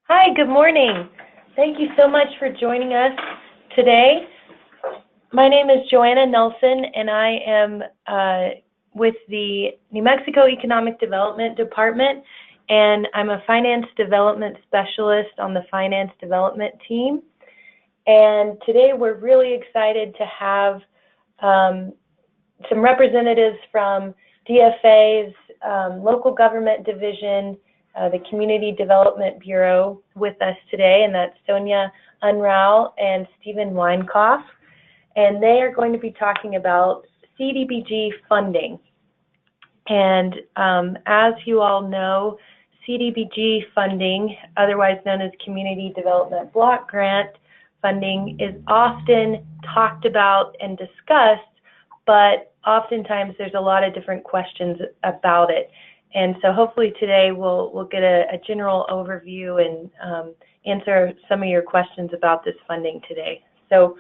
Hi, good morning. Thank you so much for joining us today. My name is Joanna Nelson, and I am with the New Mexico Economic Development Department, and I'm a finance development specialist on the finance development team. And today we're really excited to have some representatives from DFA's local government division, the Community Development Bureau, with us today, and that's Sonia Unrau and Stephen Weinkoff. And they are going to be talking about CDBG funding. And as you all know, CDBG funding, otherwise known as Community Development Block Grant funding, is often talked about and discussed, but oftentimes there's a lot of different questions about it. And so hopefully today we'll get a general overview and answer some of your questions about this funding today. So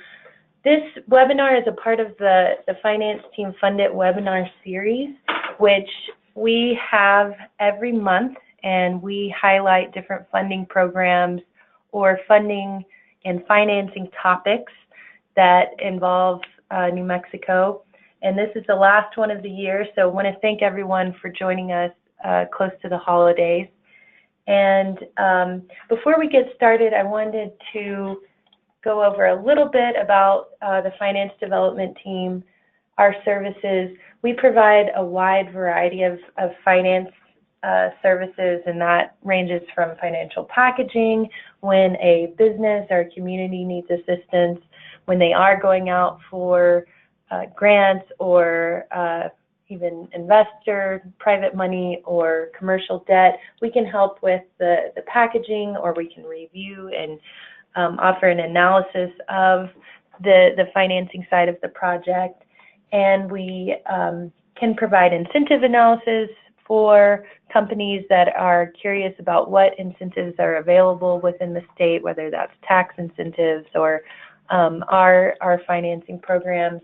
this webinar is a part of the Finance Team Funded webinar series, which we have every month, and we highlight different funding programs or funding and financing topics that involve New Mexico. And this is the last one of the year, so I want to thank everyone for joining us close to the holidays. And before we get started, I wanted to go over a little bit about the finance development team, our services. We provide a wide variety of finance services, and that ranges from financial packaging when a business or community needs assistance, when they are going out for grants or even investor, private money, or commercial debt. We can help with the packaging, or we can review and offer an analysis of the financing side of the project. And we can provide incentive analysis for companies that are curious about what incentives are available within the state, whether that's tax incentives or our financing programs.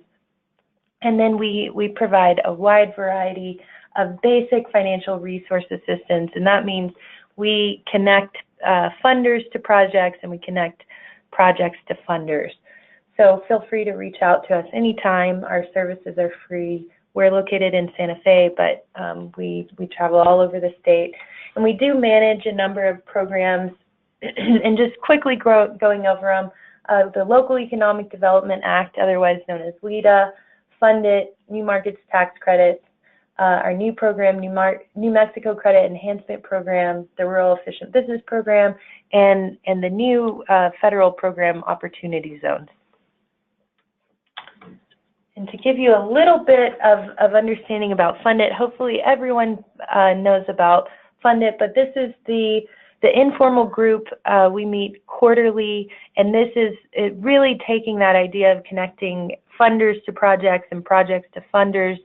And then we provide a wide variety of basic financial resource assistance, and that means we connect funders to projects, and we connect projects to funders. So feel free to reach out to us anytime. Our services are free. We're located in Santa Fe, but we travel all over the state. And we do manage a number of programs, and just quickly going over them, the Local Economic Development Act, otherwise known as LEDA, Funded, New Markets Tax Credits, our new program, New Mexico Credit Enhancement Program, the Rural Efficient Business Program, and the new federal program, Opportunity Zones. And to give you a little bit of understanding about Funded, hopefully everyone knows about Funded, but this is the informal group. We meet quarterly, and this is really taking that idea of connecting funders to projects and projects to funders.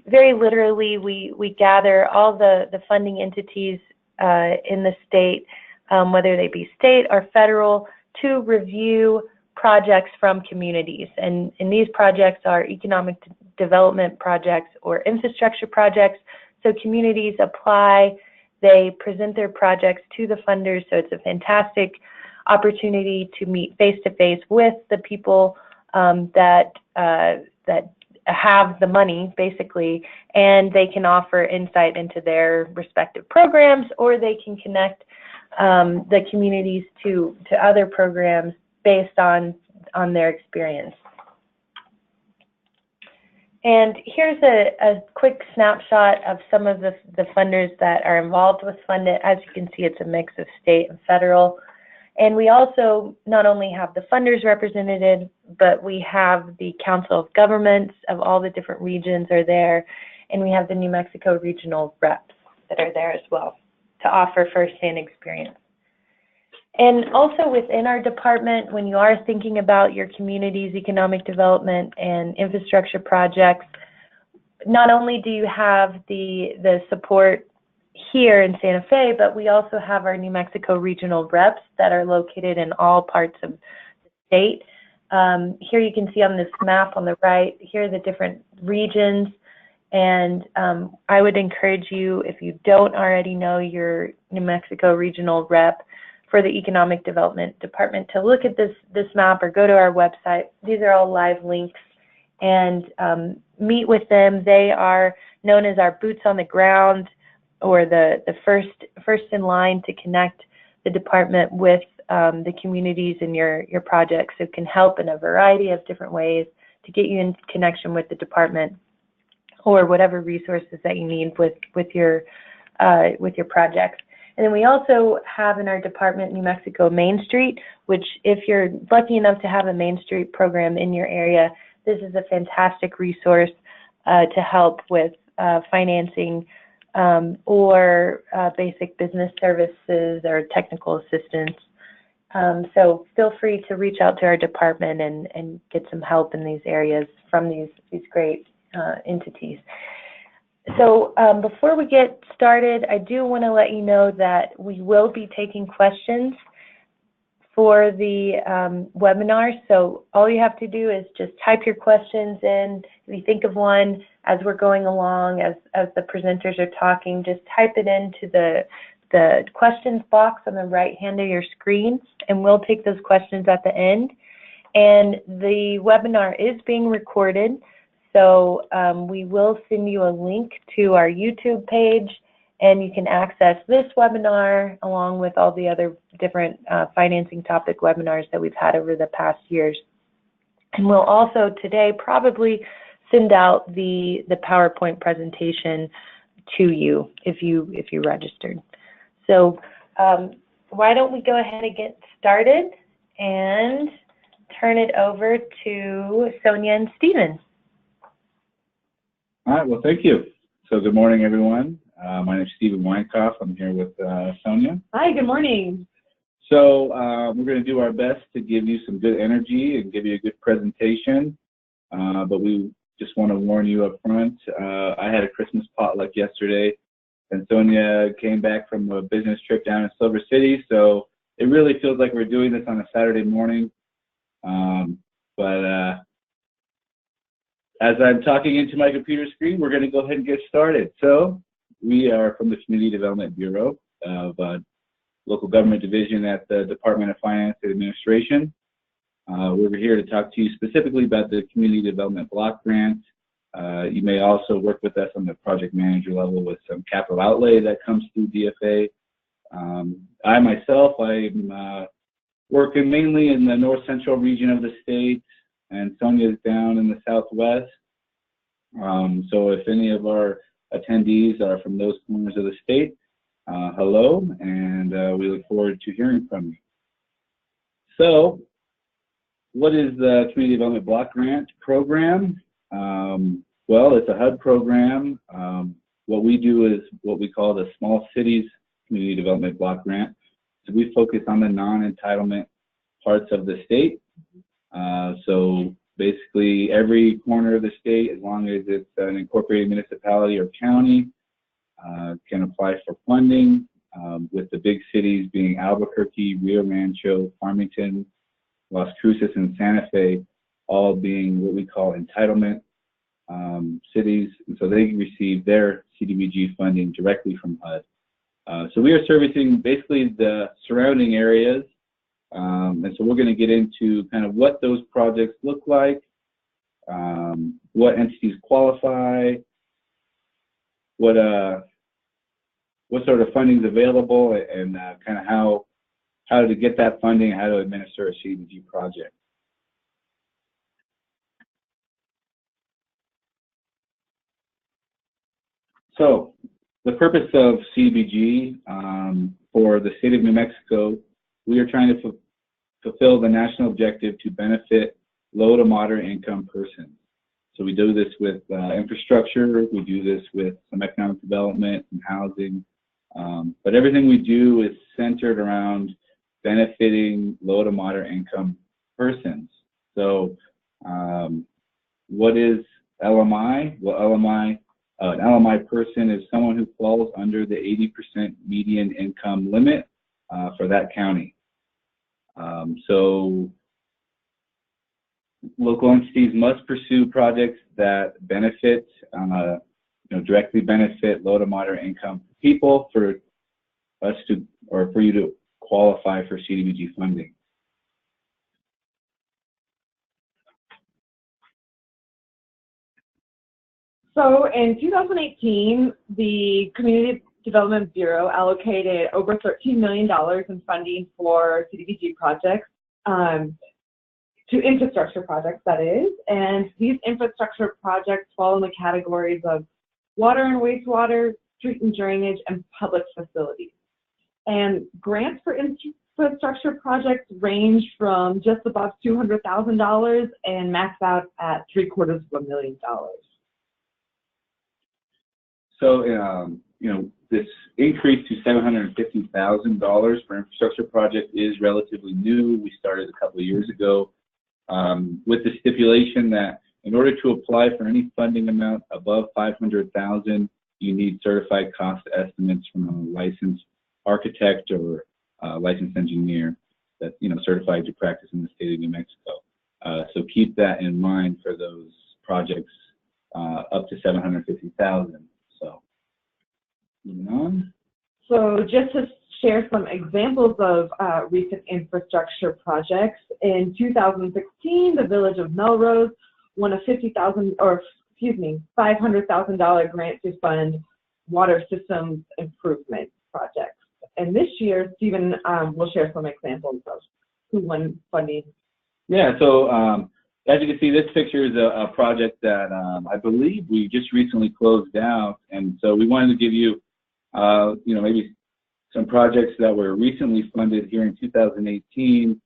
Very literally, we gather all the funding entities in the state, whether they be state or federal, to review projects from communities. And these projects are economic development projects or infrastructure projects. So communities apply, they present their projects to the funders. So it's a fantastic opportunity to meet face-to-face with the people that have the money, basically, and they can offer insight into their respective programs, or they can connect the communities to other programs based on their experience. And here's a quick snapshot of some of the funders that are involved with Funded. As you can see, it's a mix of state and federal. And we also not only have the funders represented, but we have the Council of Governments of all the different regions are there, and we have the New Mexico regional reps that are there as well to offer firsthand experience. And also within our department, when you are thinking about your community's economic development and infrastructure projects, not only do you have the support here in Santa Fe, but we also have our New Mexico regional reps that are located in all parts of the state. Here you can see on this map on the right, here are the different regions. And I would encourage you, if you don't already know your New Mexico regional rep for the Economic Development Department, to look at this map or go to our website. These are all live links, and meet with them. They are known as our boots on the ground, or the first in line to connect the department with the communities in your projects. So it can help in a variety of different ways to get you in connection with the department or whatever resources that you need with your projects. And then we also have in our department New Mexico Main Street, which if you're lucky enough to have a Main Street program in your area, this is a fantastic resource to help with financing or basic business services or technical assistance. So feel free to reach out to our department and get some help in these areas from these great entities. So before we get started, I do want to let you know that we will be taking questions for the webinar. So all you have to do is just type your questions in. If you think of one as we're going along, as the presenters are talking, just type it into the questions box on the right hand of your screen, and we'll take those questions at the end. And the webinar is being recorded, so we will send you a link to our YouTube page, and you can access this webinar along with all the other different financing topic webinars that we've had over the past years. And we'll also today probably send out the PowerPoint presentation to you if you registered. So why don't we go ahead and get started and turn it over to Sonia and Stephen. All right, well, thank you. So good morning, everyone. My name is Stephen Weinkoff. I'm here with Sonia. Hi, good morning. So we're going to do our best to give you some good energy and give you a good presentation, but we just want to warn you up front. I had a Christmas potluck yesterday, and Sonia came back from a business trip down in Silver City, so it really feels like we're doing this on a Saturday morning. But as I'm talking into my computer screen, we're going to go ahead and get started. So we are from the Community Development Bureau of Local Government Division at the Department of Finance and Administration. We're here to talk to you specifically about the Community Development Block Grant. You may also work with us on the project manager level with some capital outlay that comes through DFA. I myself, I'm working mainly in the north central region of the state, and Sonia's down in the southwest. So if any of our attendees are from those corners of the state, hello, and we look forward to hearing from you. So what is the Community Development Block Grant Program? Well, it's a HUD program. What we do is what we call the Small Cities Community Development Block Grant. So we focus on the non-entitlement parts of the state. So basically every corner of the state, as long as it's an incorporated municipality or county, can apply for funding, with the big cities being Albuquerque, Rio Rancho, Farmington, Las Cruces, and Santa Fe, all being what we call entitlement cities, and so they receive their CDBG funding directly from HUD. So we are servicing basically the surrounding areas, and so we're going to get into kind of what those projects look like, what entities qualify, what sort of funding is available, and kind of how to get that funding, how to administer a CDBG project. So the purpose of CDBG for the state of New Mexico, we are trying to fulfill the national objective to benefit low to moderate income persons. So we do this with infrastructure, we do this with some economic development and housing, but everything we do is centered around benefiting low to moderate income persons. So what is LMI? Well, an LMI person is someone who falls under the 80% median income limit for that county. So local entities must pursue projects that benefit, directly benefit low to moderate income people for us to, or for you to qualify for CDBG funding. So in 2018, the Community Development Bureau allocated over $13 million in funding for CDBG projects, to infrastructure projects, that is. And these infrastructure projects fall in the categories of water and wastewater, street and drainage, and public facilities. And grants for infrastructure projects range from just above $200,000 and max out at $750,000. So, this increase to $750,000 for infrastructure project is relatively new. We started a couple of years ago with the stipulation that in order to apply for any funding amount above $500,000, you need certified cost estimates from a licensed architect or licensed engineer that's certified to practice in the state of New Mexico. So keep that in mind for those projects up to $750,000. So moving on. So just to share some examples of recent infrastructure projects, in 2016, the village of Melrose won a $500,000 grant to fund water systems improvement projects. And this year, Stephen will share some examples of who won funding. Yeah, so as you can see, this picture is a project that I believe we just recently closed out, and so we wanted to give you, maybe some projects that were recently funded here in 2018.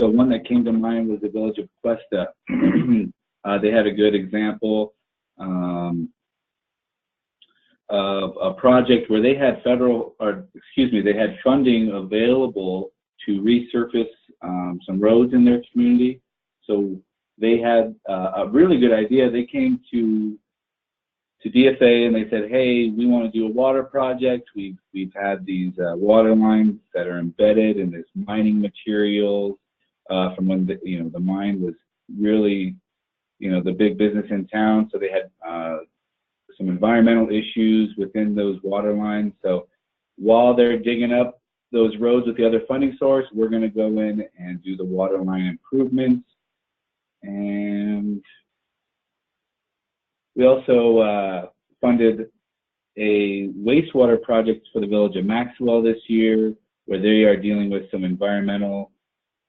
So one that came to mind was the village of Cuesta. They had a good example of a project where they had they had funding available to resurface some roads in their community. So they had a really good idea. They came to DFA and they said, hey, we want to do a water project. We've had these water lines that are embedded in this mining materials from when the mine was really the big business in town. So they had some environmental issues within those water lines. So while they're digging up those roads with the other funding source, we're going to go in and do the water line improvements. And we also funded a wastewater project for the village of Maxwell this year, where they are dealing with some environmental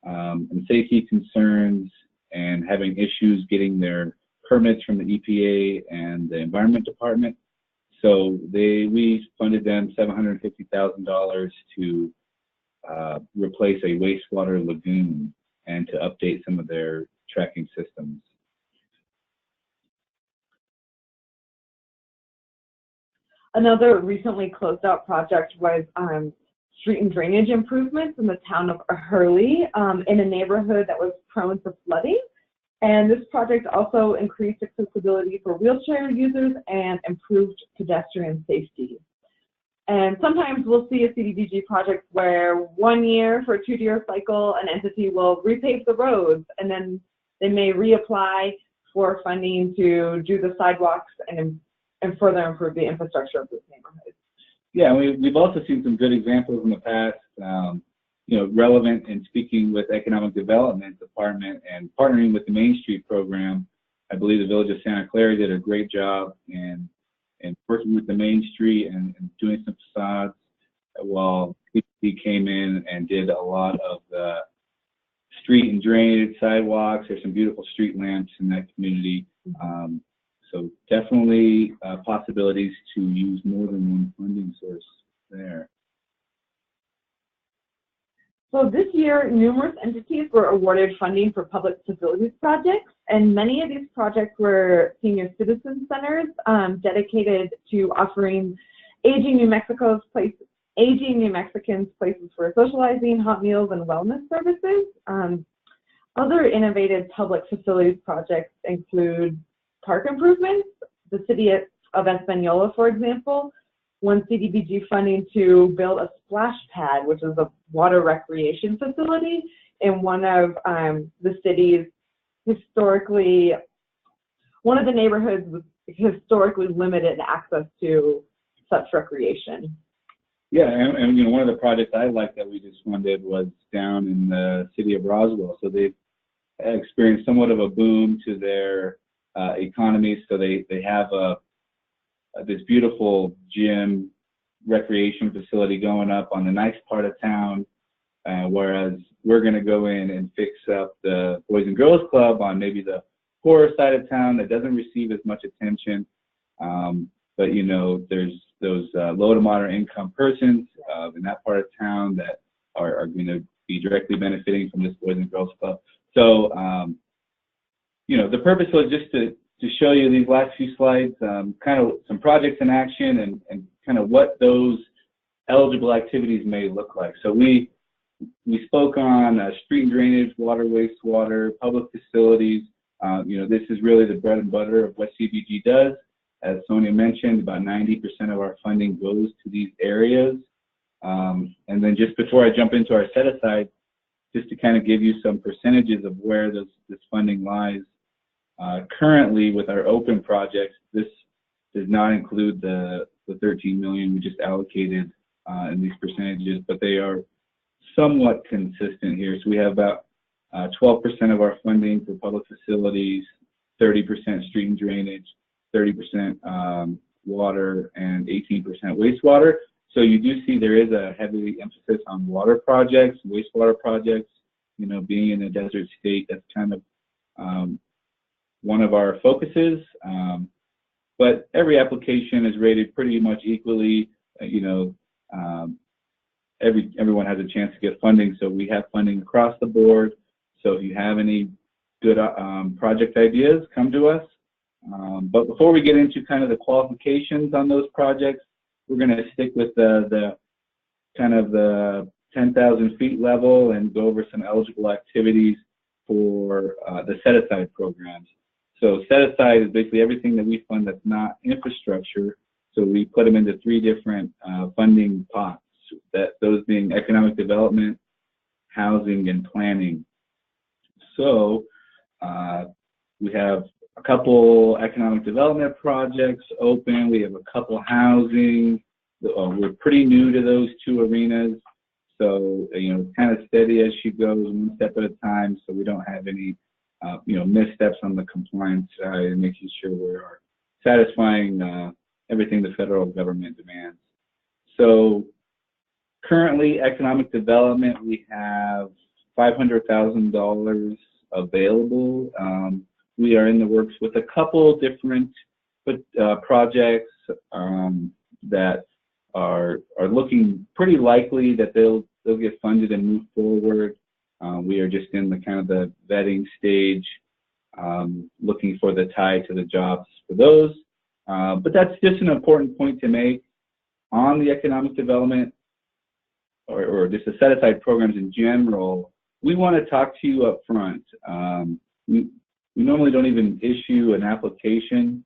and safety concerns and having issues getting their permits from the EPA and the Environment Department. So we funded them $750,000 to replace a wastewater lagoon and to update some of their tracking systems. Another recently closed out project was street and drainage improvements in the town of Hurley in a neighborhood that was prone to flooding. And this project also increased accessibility for wheelchair users and improved pedestrian safety. And sometimes we'll see a CDBG project where 1 year for a 2-year cycle, an entity will repave the roads, and then they may reapply for funding to do the sidewalks and further improve the infrastructure of this neighborhood. Yeah, we've also seen some good examples in the past, relevant in speaking with Economic Development Department and partnering with the Main Street program. I believe the Village of Santa Clara did a great job in working with the Main Street and doing some facades, while he came in and did a lot of the street and drainage sidewalks. There's some beautiful street lamps in that community. So definitely possibilities to use more than one funding source there. So this year, numerous entities were awarded funding for public facilities projects, and many of these projects were senior citizen centers dedicated to offering aging New Mexicans places for socializing, hot meals, and wellness services. Other innovative public facilities projects include park improvements. The city of Espanola, for example, won CDBG funding to build a splash pad, which is a water recreation facility in one of the city's historically, one of the neighborhoods with historically limited access to such recreation. Yeah, and you know, one of the projects I like that we just funded was down in the city of Roswell. So they've experienced somewhat of a boom to their economy. So they have this beautiful gym recreation facility going up on the nice part of town, whereas we're going to go in and fix up the Boys and Girls Club on maybe the poorer side of town that doesn't receive as much attention. But you know, there's those low to moderate income persons in that part of town that are going to be directly benefiting from this Boys and Girls Club. So, you know, the purpose was just to show you these last few slides, kind of some projects in action and kind of what those eligible activities may look like. So we spoke on street and drainage, water, wastewater, public facilities. You know, this is really the bread and butter of what CDBG does. As Sonia mentioned, about 90% of our funding goes to these areas. And then just before I jump into our set aside, just to kind of give you some percentages of where this funding lies. Currently, with our open projects, this does not include the 13 million we just allocated in these percentages, but they are somewhat consistent here. So we have about 12% of our funding for public facilities, 30% street and drainage, 30% water, and 18% wastewater. So you do see there is a heavy emphasis on water projects, wastewater projects. You know, being in a desert state, that's kind of one of our focuses. But every application is rated pretty much equally. You know, everyone has a chance to get funding, so we have funding across the board. So if you have any good project ideas, come to us. But before we get into kind of the qualifications on those projects, we're going to stick with the kind of the 10,000 feet level and go over some eligible activities for the set-aside programs. So set-aside is basically everything that we fund that's not infrastructure. So we put them into three different funding pots, those being economic development, housing, and planning. So we have a couple economic development projects open. We have a couple housing. We're pretty new to those two arenas. So, you know, kind of steady as she goes, one step at a time, so we don't have any, you know, missteps on the compliance side and making sure we're satisfying everything the federal government demands. So currently, economic development, we have $500,000 available. We are in the works with a couple different projects that are looking pretty likely that they'll get funded and move forward. We are just in the kind of the vetting stage, looking for the tie to the jobs for those. But that's just an important point to make on the economic development or just the set-aside programs in general. We want to talk to you up front. We normally don't even issue an application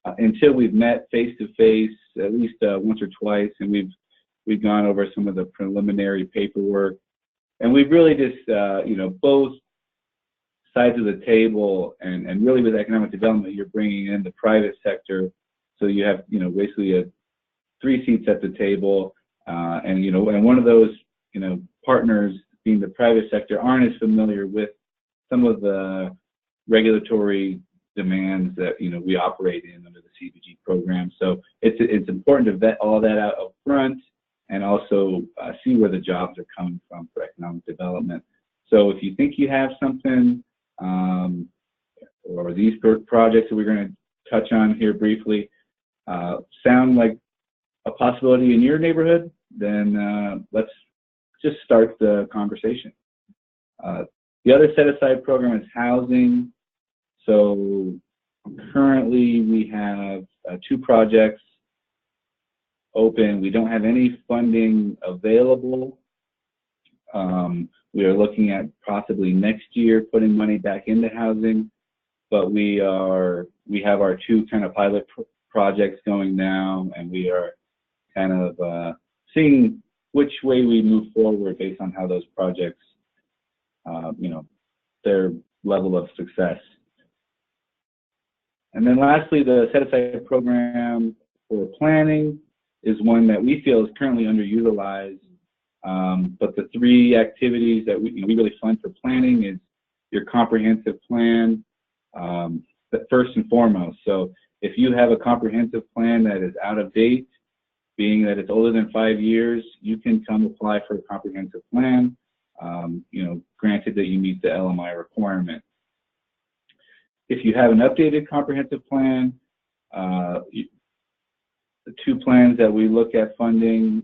until we've met face-to-face at least once or twice, and we've gone over some of the preliminary paperwork. And we've really just, you know, both sides of the table, and really with economic development, you're bringing in the private sector. So you have, you know, basically three seats at the table, and, you know, and one of those, you know, partners being the private sector aren't as familiar with some of the regulatory demands that, you know, we operate in under the CDBG program. So it's important to vet all that out up front and also see where the jobs are coming from for economic development. So if you think you have something, or these projects that we're going to touch on here briefly sound like a possibility in your neighborhood, then let's just start the conversation. The other set-aside program is housing. So currently we have two projects open. We don't have any funding available. We are looking at possibly next year putting money back into housing, but we have our two kind of pilot projects going now, and we are kind of seeing which way we move forward based on how those projects, you know, they're level of success. And then lastly, the set-aside program for planning is one that we feel is currently underutilized. But the three activities that we really fund for planning is your comprehensive plan, but first and foremost. So if you have a comprehensive plan that is out of date, being that it's older than 5 years, you can come apply for a comprehensive plan, granted that you meet the LMI requirement. If you have an updated comprehensive plan, the two plans that we look at funding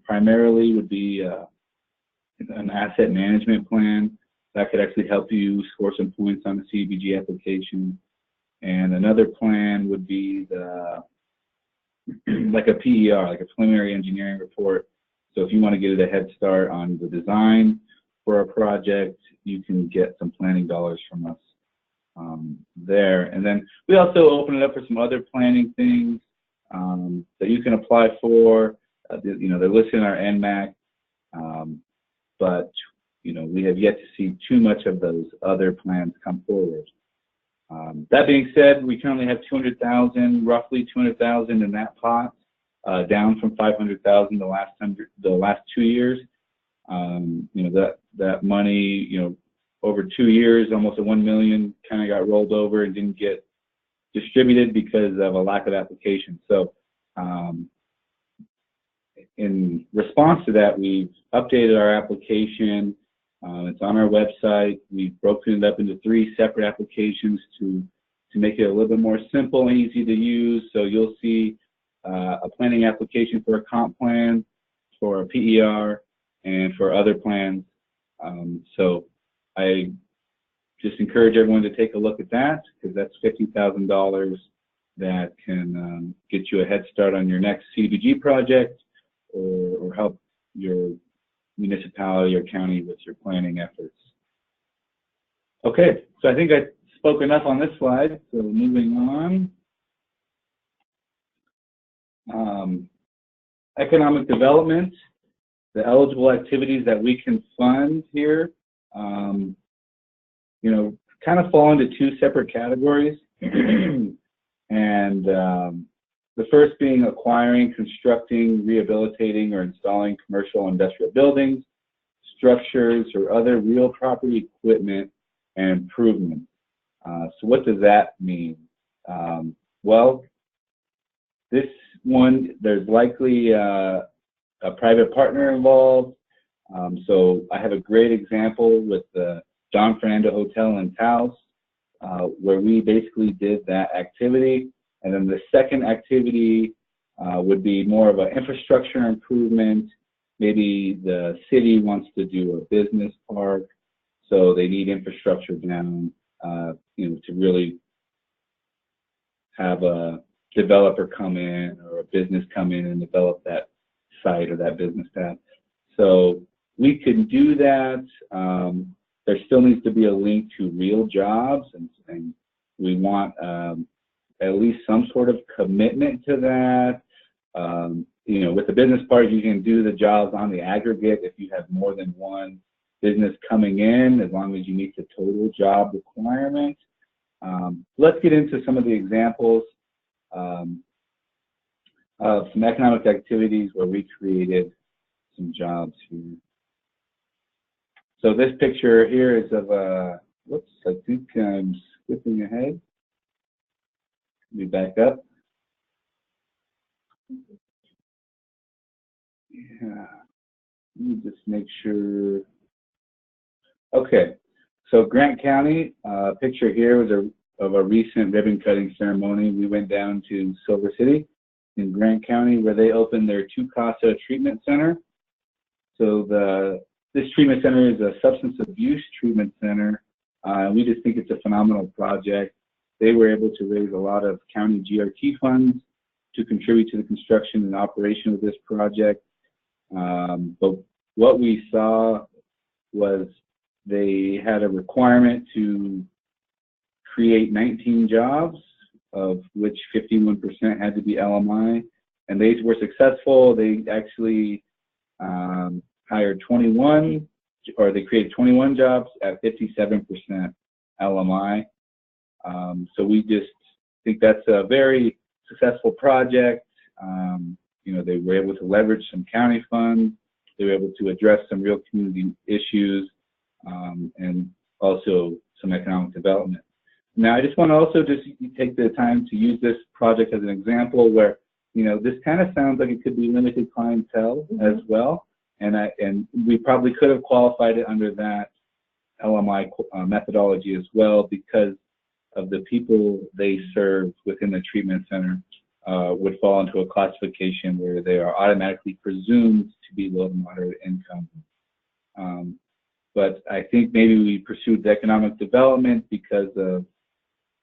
primarily would be an asset management plan that could actually help you score some points on the CDBG application. And another plan would be like a PER, like a preliminary engineering report. So if you want to get a head start on the design for a project, you can get some planning dollars from us there. And then we also open it up for some other planning things that you can apply for. They're listed in our NMAC, but we have yet to see too much of those other plans come forward. That being said, we currently have roughly 200,000 in that pot, down from 500,000 the last 2 years. That money, over 2 years, almost $1 million kind of got rolled over and didn't get distributed because of a lack of application. So in response to that, we've updated our application. It's on our website. We've broken it up into 3 separate applications to make it a little bit more simple and easy to use. So you'll see a planning application for a comp plan, for a PER, and for other plans. So I just encourage everyone to take a look at that, because that's $50,000 that can get you a head start on your next CDBG project, or help your municipality or county with your planning efforts. Okay, so I think I spoke enough on this slide, so moving on. Economic development, the eligible activities that we can fund here, kind of fall into 2 separate categories. And the first being acquiring, constructing, rehabilitating, or installing commercial industrial buildings, structures, or other real property equipment and improvements. So what does that mean? Well, this one, there's likely a private partner involved. So I have a great example with the Fernando Hotel in Taos, where we basically did that activity. And then the second activity would be more of an infrastructure improvement. Maybe the city wants to do a business park, so they need infrastructure down, to really have a developer come in or a business come in and develop that site or that business path. So we can do that. There still needs to be a link to real jobs, and we want at least some sort of commitment to that. With the business part, you can do the jobs on the aggregate if you have more than one business coming in, as long as you meet the total job requirement. Let's get into some of the examples of some economic activities where we created some jobs here. So this picture here is of whoops, I think I'm skipping ahead. Let me back up. Yeah, let me just make sure. Okay, so Grant County, picture here was of a recent ribbon cutting ceremony. We went down to Silver City in Grant County, where they opened their Casa treatment center. So this treatment center is a substance abuse treatment center. We just think it's a phenomenal project. They were able to raise a lot of county GRT funds to contribute to the construction and operation of this project. But what we saw was they had a requirement to create 19 jobs, of which 51% had to be LMI, and they were successful. They actually hired 21, or they created 21 jobs at 57% LMI. So we just think that's a very successful project. You know, they were able to leverage some county funds. They were able to address some real community issues, and also some economic development. Now, I just want to also just take the time to use this project as an example where, you know, this kind of sounds like it could be limited clientele as well, and we probably could have qualified it under that LMI methodology as well because of the people they serve within the treatment center would fall into a classification where they are automatically presumed to be low to moderate income. But I think maybe we pursued the economic development because of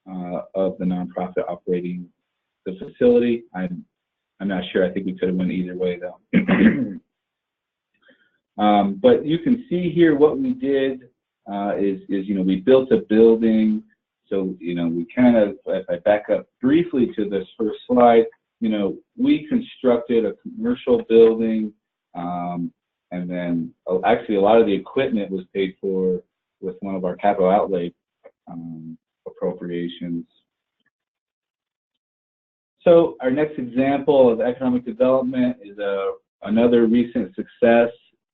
the nonprofit operating the facility. I'm not sure. I think we could have went either way though. But you can see here what we did is you know, we built a building. So, you know, we kind of, if I back up briefly to this first slide, you know, we constructed a commercial building, and then actually a lot of the equipment was paid for with one of our capital outlay appropriations. So our next example of economic development is another recent success,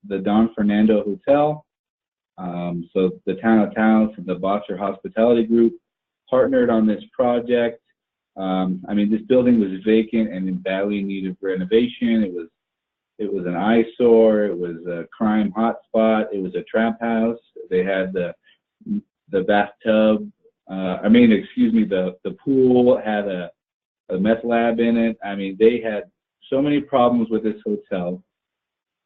the Don Fernando Hotel. So the town of Taos and the Boxer Hospitality Group partnered on this project. I mean, this building was vacant and in badly need of renovation. It was an eyesore. It was a crime hotspot. It was a trap house. They had the bathtub. The pool had a meth lab in it. I mean, they had so many problems with this hotel.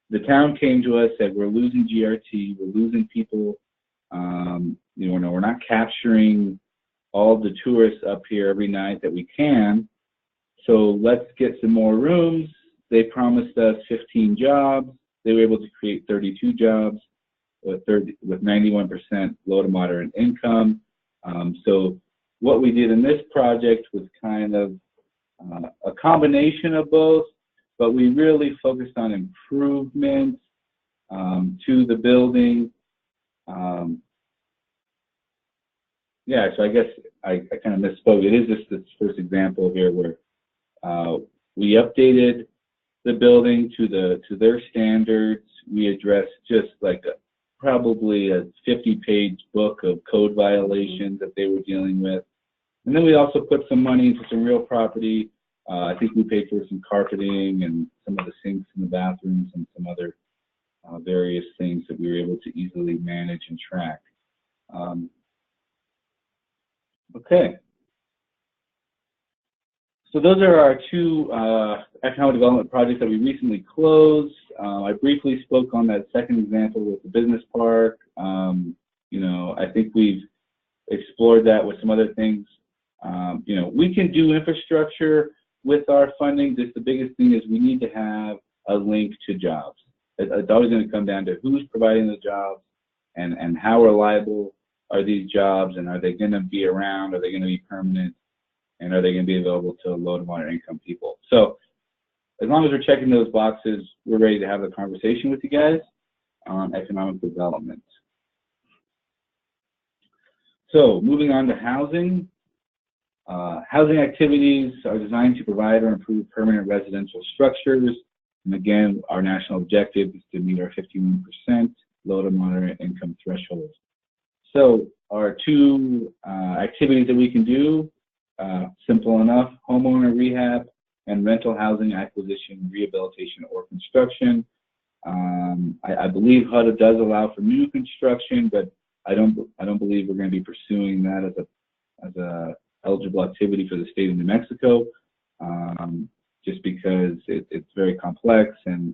The town came to us, said, we're losing GRT, we're losing people, you know, we're not capturing all the tourists up here every night that we can, so let's get some more rooms. They promised us 15 jobs. They were able to create 32 jobs with 91% low to moderate income. So what we did in this project was kind of a combination of both, but we really focused on improvements to the building. Yeah, so I guess I kind of misspoke. It is just this first example here where we updated the building to their standards. We addressed just like probably a 50-page book of code violations that they were dealing with. And then we also put some money into some real property. I think we paid for some carpeting and some of the sinks in the bathrooms and some other various things that we were able to easily manage and track. Okay. So those are our two economic development projects that we recently closed. I briefly spoke on that second example with the business park. You know, I think we've explored that with some other things. You know, we can do infrastructure with our funding. Just the biggest thing is we need to have a link to jobs. It's always going to come down to who's providing the jobs and how reliable are these jobs, and are they going to be around? Are they going to be permanent? And are they going to be available to low to moderate income people? So as long as we're checking those boxes, we're ready to have a conversation with you guys on economic development. So moving on to housing. Housing activities are designed to provide or improve permanent residential structures. And again, our national objective is to meet our 51% low to moderate income threshold. So our two activities that we can do, simple enough: homeowner rehab and rental housing acquisition, rehabilitation, or construction. I believe HUD does allow for new construction, but I don't believe we're going to be pursuing that as a eligible activity for the state of New Mexico, just because it's very complex and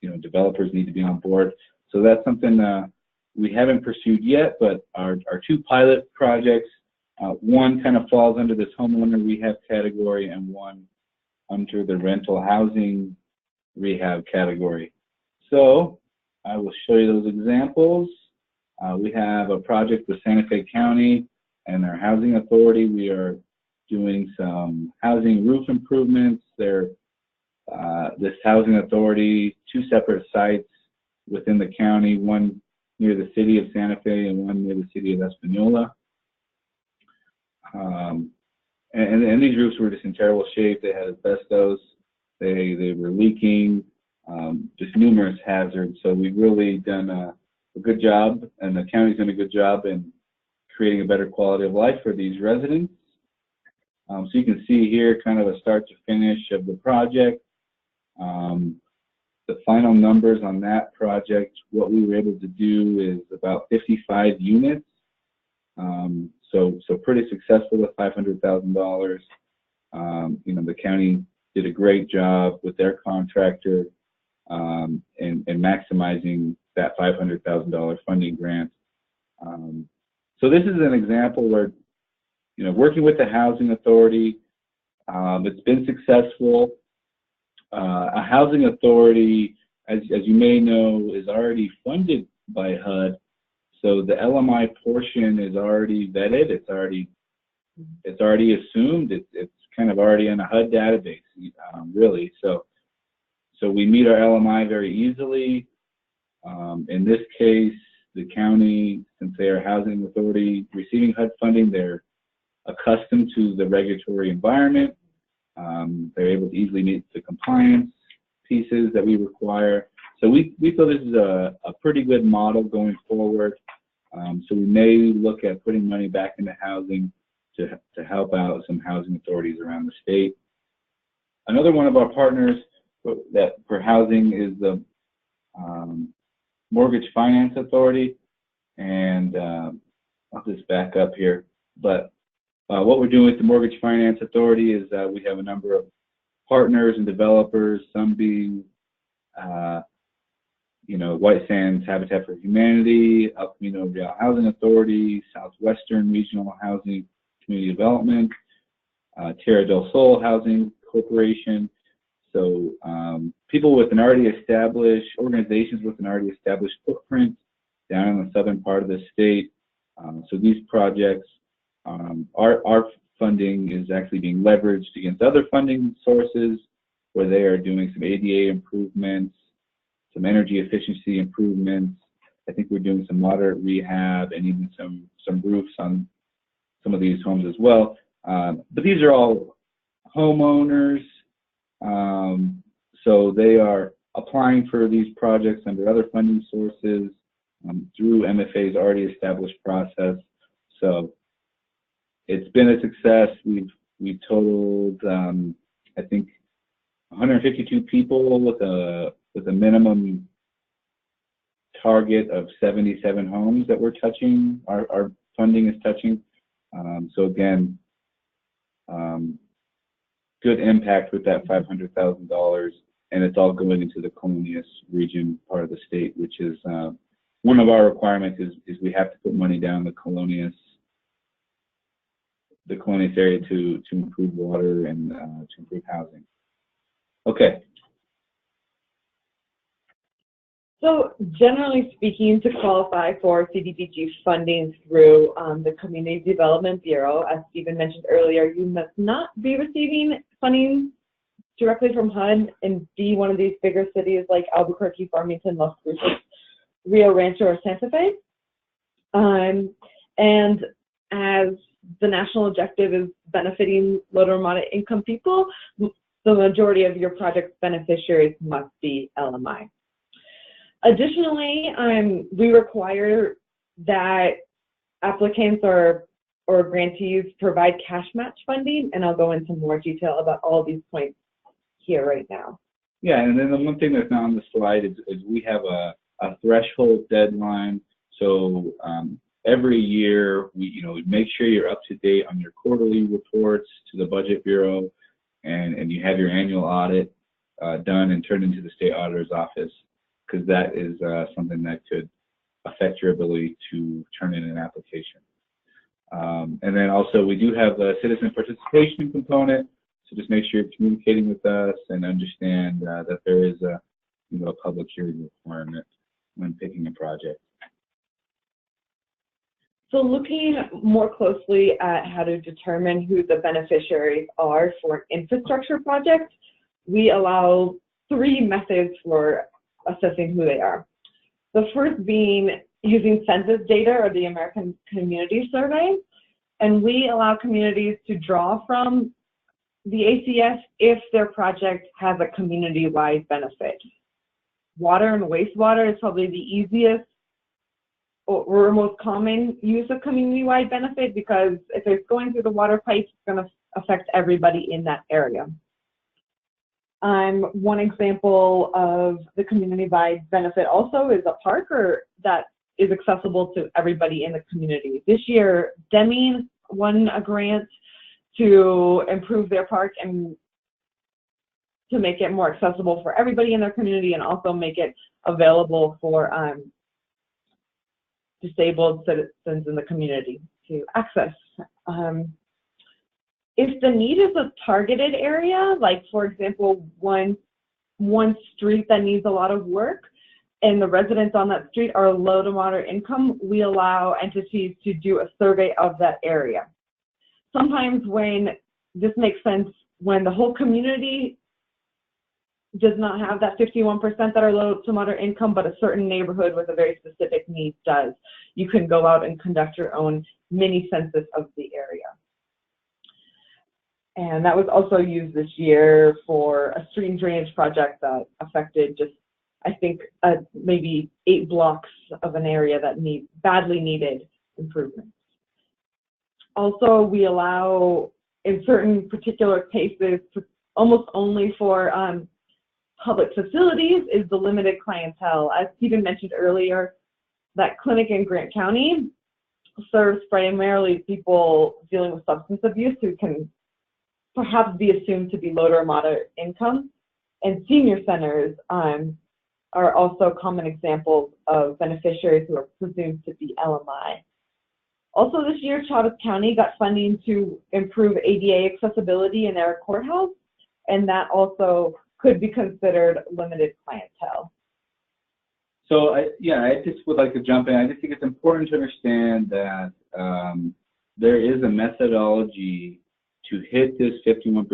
you know, developers need to be on board. So that's something we haven't pursued yet, but our two pilot projects, one kind of falls under this homeowner rehab category and one under the rental housing rehab category. So I will show you those examples. We have a project with Santa Fe County and our housing authority. We are doing some housing roof improvements. This housing authority, two separate sites within the county, one near the city of Santa Fe and one near the city of Espanola. And these roofs were just in terrible shape. They had asbestos. They were leaking, just numerous hazards. So we've really done a good job, and the county's done a good job in creating a better quality of life for these residents. So you can see here kind of a start to finish of the project. The final numbers on that project, what we were able to do is about 55 units. So pretty successful with $500,000. You know, the county did a great job with their contractor in maximizing that $500,000 funding grant. So this is an example where, you know, working with the housing authority, it's been successful. A housing authority, as you may know, is already funded by HUD. So the LMI portion is already vetted. It's already assumed. It's kind of already in a HUD database, really. So we meet our LMI very easily. In this case, the county, since they are a housing authority receiving HUD funding, they're accustomed to the regulatory environment. They're able to easily meet the compliance pieces that we require. So we feel this is a pretty good model going forward. So we may look at putting money back into housing to help out some housing authorities around the state. Another one of our partners for housing is the Mortgage Finance Authority. And I'll just back up here. But what we're doing with the Mortgage Finance Authority is we have a number of partners and developers, some being you know, White Sands Habitat for Humanity, El Camino Real Housing Authority, Southwestern Regional Housing Community Development, Tierra del Sol Housing Corporation. So people with an already established, organizations with an already established footprint down in the southern part of the state. So these projects, our funding is actually being leveraged against other funding sources where they are doing some ADA improvements, some energy efficiency improvements. I think we're doing some moderate rehab and even some roofs on some of these homes as well. But these are all homeowners, so they are applying for these projects under other funding sources through MFA's already established process. So it's been a success. We've totaled, I think, 152 people with a minimum target of 77 homes that we're touching. Our funding is touching. So again, good impact with that $500,000, and it's all going into the Colonias region part of the state, which is one of our requirements is we have to put money down the Colonias area to improve water and to improve housing. Okay. So generally speaking, to qualify for CDBG funding through the Community Development Bureau, as Stephen mentioned earlier, you must not be receiving funding directly from HUD and be one of these bigger cities like Albuquerque, Farmington, Los Cruces, Rio Rancho, or Santa Fe. And as the national objective is benefiting low to moderate income people, the majority of your project's beneficiaries must be LMI. Additionally, we require that applicants or grantees provide cash match funding, and I'll go into more detail about all these points here right now. Yeah, and then the one thing that's not on the slide is we have a threshold deadline. So every year we make sure you're up to date on your quarterly reports to the Budget Bureau, and you have your annual audit done and turned into the state auditor's office, because that is something that could affect your ability to turn in an application. And then also we do have a citizen participation component, so just make sure you're communicating with us and understand that there is a public hearing requirement when picking a project. So looking more closely at how to determine who the beneficiaries are for an infrastructure project, we allow 3 methods for assessing who they are. The first being using census data or the American Community Survey. and we allow communities to draw from the ACS if their project has a community-wide benefit. Water and wastewater is probably the easiest or most common use of community-wide benefit, because if it's going through the water pipes, it's going to affect everybody in that area. One example of the community-wide benefit also is a park that is accessible to everybody in the community. This year, Deming won a grant to improve their park and to make it more accessible for everybody in their community, and also make it available for disabled citizens in the community to access. If the need is a targeted area, like for example, one street that needs a lot of work, and the residents on that street are low to moderate income, we allow entities to do a survey of that area. Sometimes when this makes sense, when the whole community does not have that 51% that are low to moderate income, but a certain neighborhood with a very specific need does, you can go out and conduct your own mini census of the area. And that was also used this year for a street and drainage project that affected just, I think, maybe 8 blocks of an area that badly needed improvements. Also, we allow, in certain particular cases, almost only for public facilities, is the limited clientele. As Stephen mentioned earlier, that clinic in Grant County serves primarily people dealing with substance abuse who can perhaps be assumed to be low or moderate income. And senior centers are also common examples of beneficiaries who are presumed to be LMI. Also this year, Chavez County got funding to improve ADA accessibility in their courthouse, and that also could be considered limited clientele. So I just would like to jump in. I just think it's important to understand that there is a methodology to hit this 51%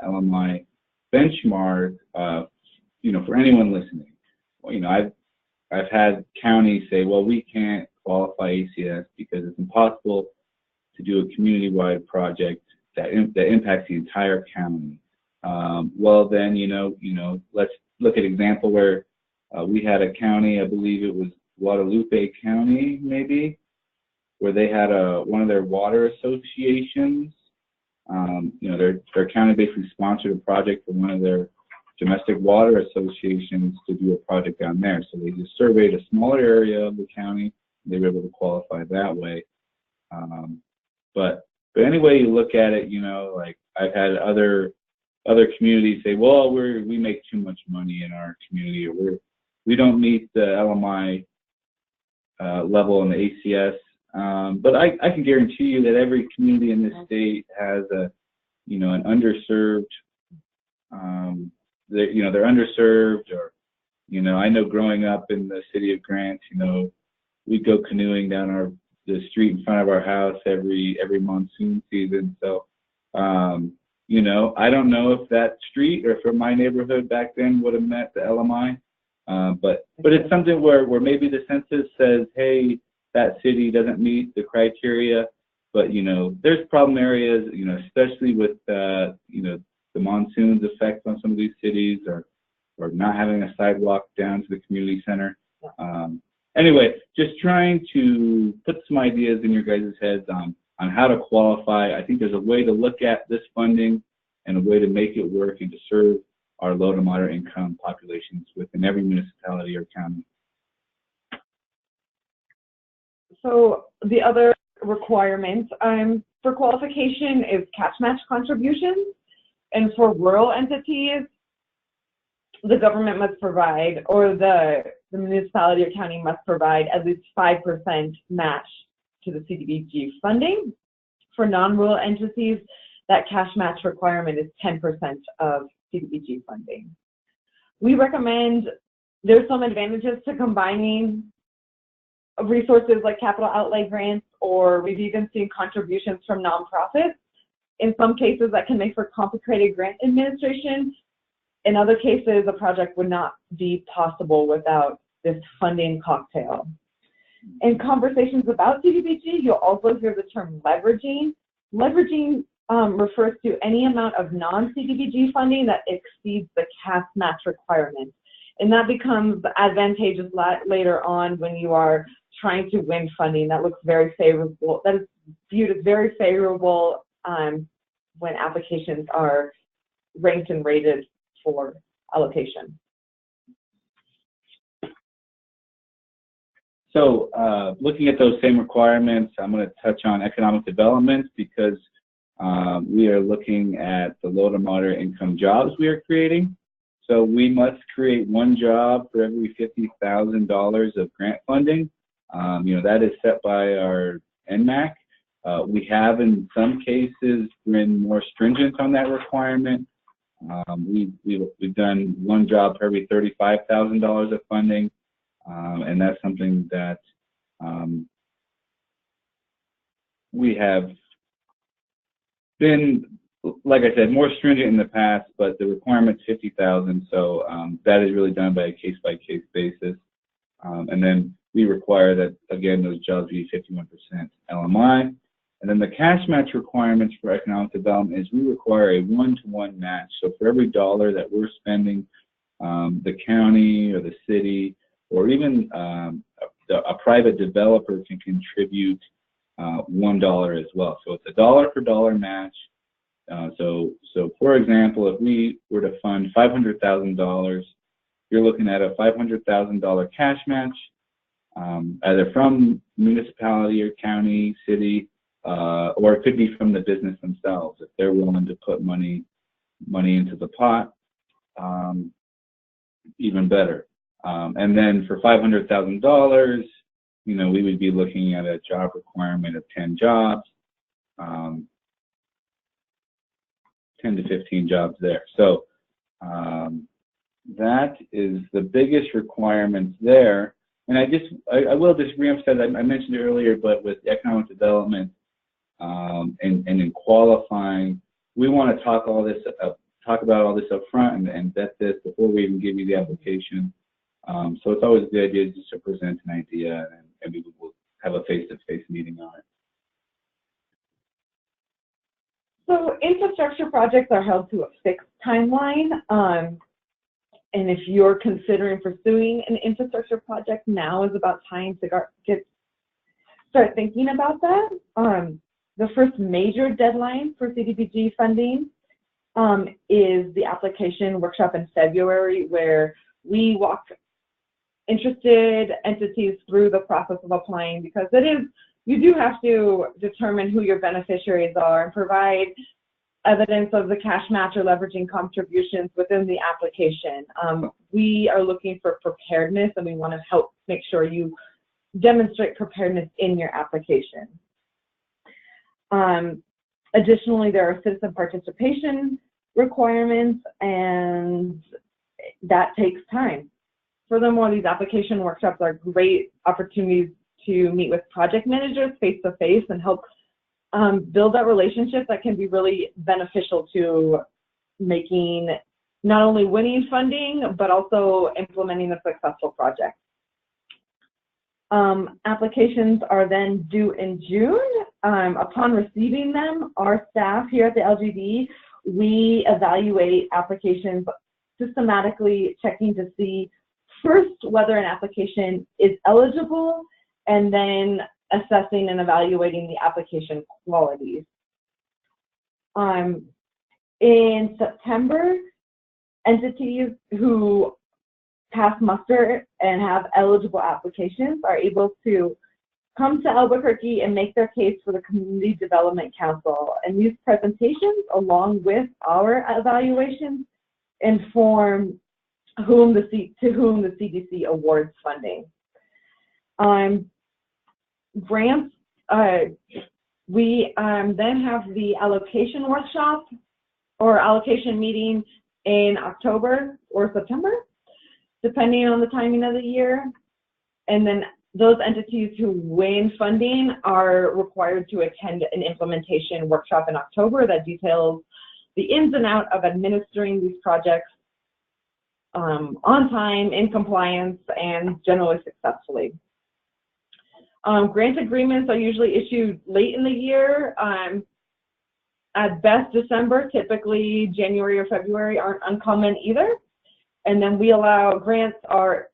LMI benchmark. For anyone listening, I've had counties say, well, we can't qualify ACS because it's impossible to do a community-wide project that impacts the entire county. Well, then, let's look at an example where we had a county, I believe it was Guadalupe County, maybe, where they had one of their water associations. Their county basically sponsored a project for one of their domestic water associations to do a project down there. So they just surveyed a smaller area of the county. They were able to qualify that way. But any way you look at it, like I've had other communities say, well, we make too much money in our community, or we don't meet the LMI level in the ACS. But I can guarantee you that every community in this state has an underserved. They're underserved, or I know growing up in the city of Grant, we'd go canoeing down the street in front of our house every monsoon season. So. I don't know if that street or from my neighborhood back then would have met the LMI, but it's something where maybe the census says, hey, that city doesn't meet the criteria, but there's problem areas, especially with the monsoons effect on some of these cities, or not having a sidewalk down to the community center. Anyway, just trying to put some ideas in your guys' heads on how to qualify. I think there's a way to look at this funding and a way to make it work and to serve our low to moderate income populations within every municipality or county. So the other requirement for qualification is cash match contributions. And for rural entities, the government must provide, or the municipality or county must provide at least 5% match to the CDBG funding. For non-rural entities, that cash match requirement is 10% of CDBG funding. We recommend, there's some advantages to combining resources like capital outlay grants, or we've even seen contributions from nonprofits. In some cases, that can make for complicated grant administration. In other cases, a project would not be possible without this funding cocktail. In conversations about CDBG, you'll also hear the term leveraging. Leveraging refers to any amount of non-CDBG funding that exceeds the CAS match requirement. And that becomes advantageous later on when you are trying to win funding. That looks very favorable. That is viewed as very favorable when applications are ranked and rated for allocation. So looking at those same requirements, I'm going to touch on economic development because we are looking at the low to moderate income jobs we are creating. So we must create one job for every $50,000 of grant funding. That is set by our NMAC. We have, in some cases, been more stringent on that requirement. We've done one job for every $35,000 of funding, and that's something that we have been, like I said, more stringent in the past, but the requirement's $50,000, so that is really done by a case-by-case basis. And then we require that, again, those jobs be 51% LMI. And then the cash match requirements for economic development is we require a one-to-one match. So for every dollar that we're spending, the county or the city or even a private developer can contribute $1 as well. So it's a dollar for dollar match. So for example, if we were to fund $500,000, you're looking at a $500,000 cash match, either from municipality or county, city, or it could be from the business themselves if they're willing to put money into the pot. Even better. And then for $500,000, we would be looking at a job requirement of 10 jobs, 10 to 15 jobs there. So that is the biggest requirements there. And I will just reemphasize, I mentioned it earlier, but with economic development and in qualifying, we want to talk about all this up front and vet this before we even give you the application. So it's always a good idea just to present an idea and we will have a face-to-face meeting on it. So infrastructure projects are held to a fixed timeline. And if you're considering pursuing an infrastructure project, now is about time to start thinking about that. The first major deadline for CDBG funding is the application workshop in February, where we walk interested entities through the process of applying, because you do have to determine who your beneficiaries are and provide evidence of the cash match or leveraging contributions within the application. We are looking for preparedness, and we want to help make sure you demonstrate preparedness in your application. Additionally, there are citizen participation requirements, and that takes time. Furthermore, these application workshops are great opportunities to meet with project managers face-to-face and help build that relationship that can be really beneficial to making, not only winning funding, but also implementing a successful project. Applications are then due in June. Upon receiving them, our staff here at the LGD, we evaluate applications systematically, checking to see first whether an application is eligible, and then assessing and evaluating the application qualities. In September, entities who pass muster and have eligible applications are able to come to Albuquerque and make their case for the Community Development Council. And these presentations, along with our evaluations, inform to whom the CDC awards funding. Grants, we then have the allocation workshop or allocation meeting in October or September, depending on the timing of the year. And then those entities who win funding are required to attend an implementation workshop in October that details the ins and outs of administering these projects on time, in compliance, and generally successfully. Grant agreements are usually issued late in the year. At best December, typically January or February aren't uncommon either. And then we allow grants are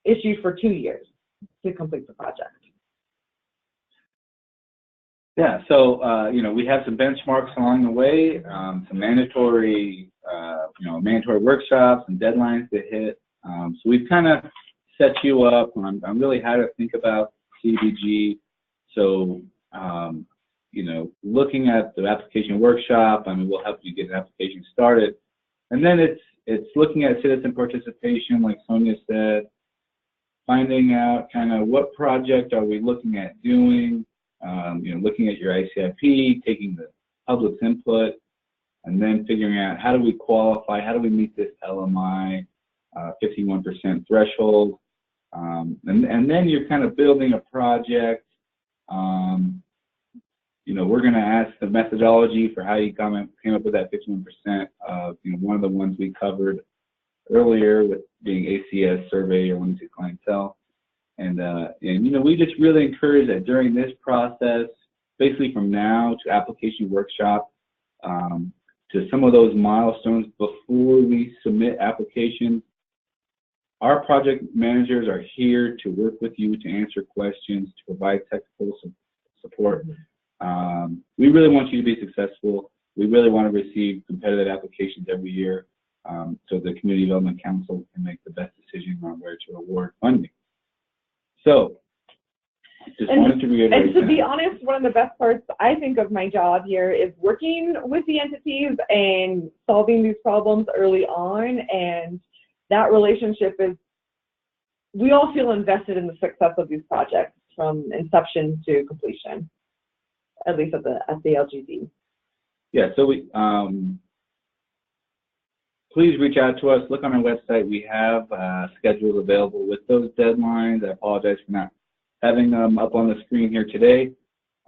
issued for 2 years to complete the project. Yeah, so you know, we have some benchmarks along the way, some mandatory mandatory workshops and deadlines to hit. So we've kind of set you up on really how to think about CDBG. So you know, looking at the application workshop, I mean, we'll help you get an application started. And then it's looking at citizen participation, like Sonia said, finding out kind of what project are we looking at doing, you know, looking at your ICIP, taking the public's input, and then figuring out how do we qualify, how do we meet this LMI 51% threshold, and then you're kind of building a project. You know, we're going to ask the methodology for how you came up with that 51%. You know, one of the ones we covered earlier with being ACS survey or limited clientele, and you know, we just really encourage that during this process, basically from now to application workshop, to some of those milestones before we submit applications, our project managers are here to work with you, to answer questions, to provide technical support. We really want you to be successful. We really want to receive competitive applications every year, so the Community Development Council can make the best decision on where to award funding. So, just wanted to reiterate. And to be honest, one of the best parts I think of my job here is working with the entities and solving these problems early on, and that relationship is, we all feel invested in the success of these projects from inception to completion, at least at the LGD. Yeah, so we please reach out to us. Look on our website. We have schedules available with those deadlines. I apologize for not having them up on the screen here today.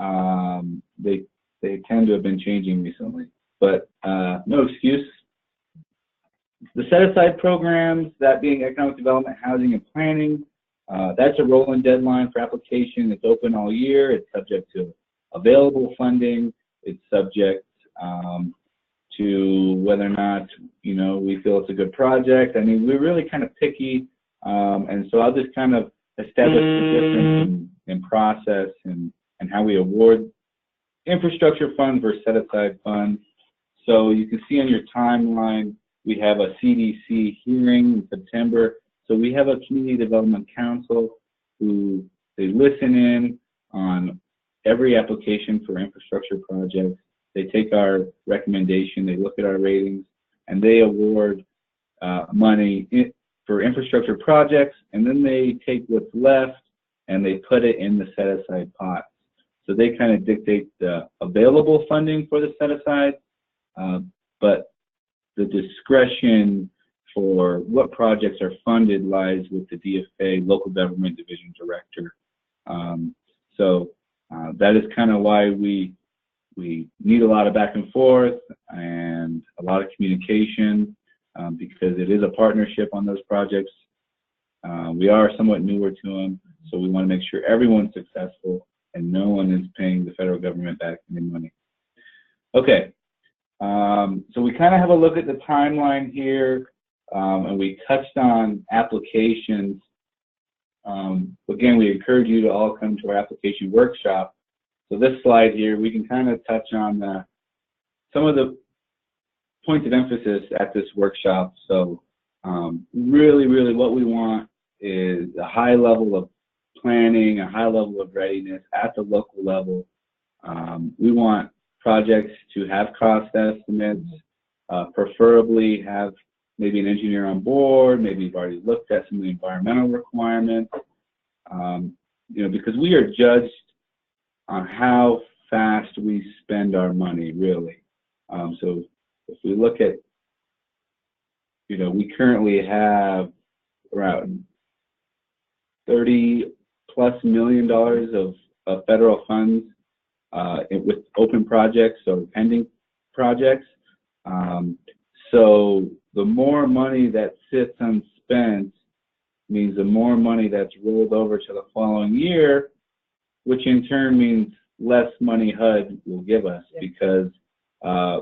They tend to have been changing recently, but no excuse. The set-aside programs, that being economic development, housing, and planning, that's a rolling deadline for application. It's open all year. It's subject to available funding. It's subject to whether or not, you know, we feel it's a good project. I mean, we're really kind of picky, and so I'll just kind of establish the difference in process and how we award infrastructure funds versus set-aside funds. So you can see on your timeline, we have a CDC hearing in September. So we have a Community Development Council who they listen in on every application for infrastructure projects. They take our recommendation, they look at our ratings, and they award money for infrastructure projects, and then they take what's left and they put it in the set-aside pot. So they kind of dictate the available funding for the set-aside, but the discretion for what projects are funded lies with the DFA, Local Government Division Director. So that is kind of why we need a lot of back and forth and a lot of communication, because it is a partnership on those projects. We are somewhat newer to them, so we want to make sure everyone's successful and no one is paying the federal government back any money. Okay, so we kind of have a look at the timeline here, and we touched on applications. Again, we encourage you to all come to our application workshop. So this slide here, we can kind of touch on some of the points of emphasis at this workshop. So really what we want is a high level of planning, a high level of readiness at the local level. We want projects to have cost estimates, preferably have maybe an engineer on board, maybe you've already looked at some of the environmental requirements, you know, because we are judged on how fast we spend our money, really. So if we look at, you know, we currently have around $30+ million of federal funds with open projects or pending projects. So the more money that sits unspent means the more money that's rolled over to the following year, which in turn means less money HUD will give us because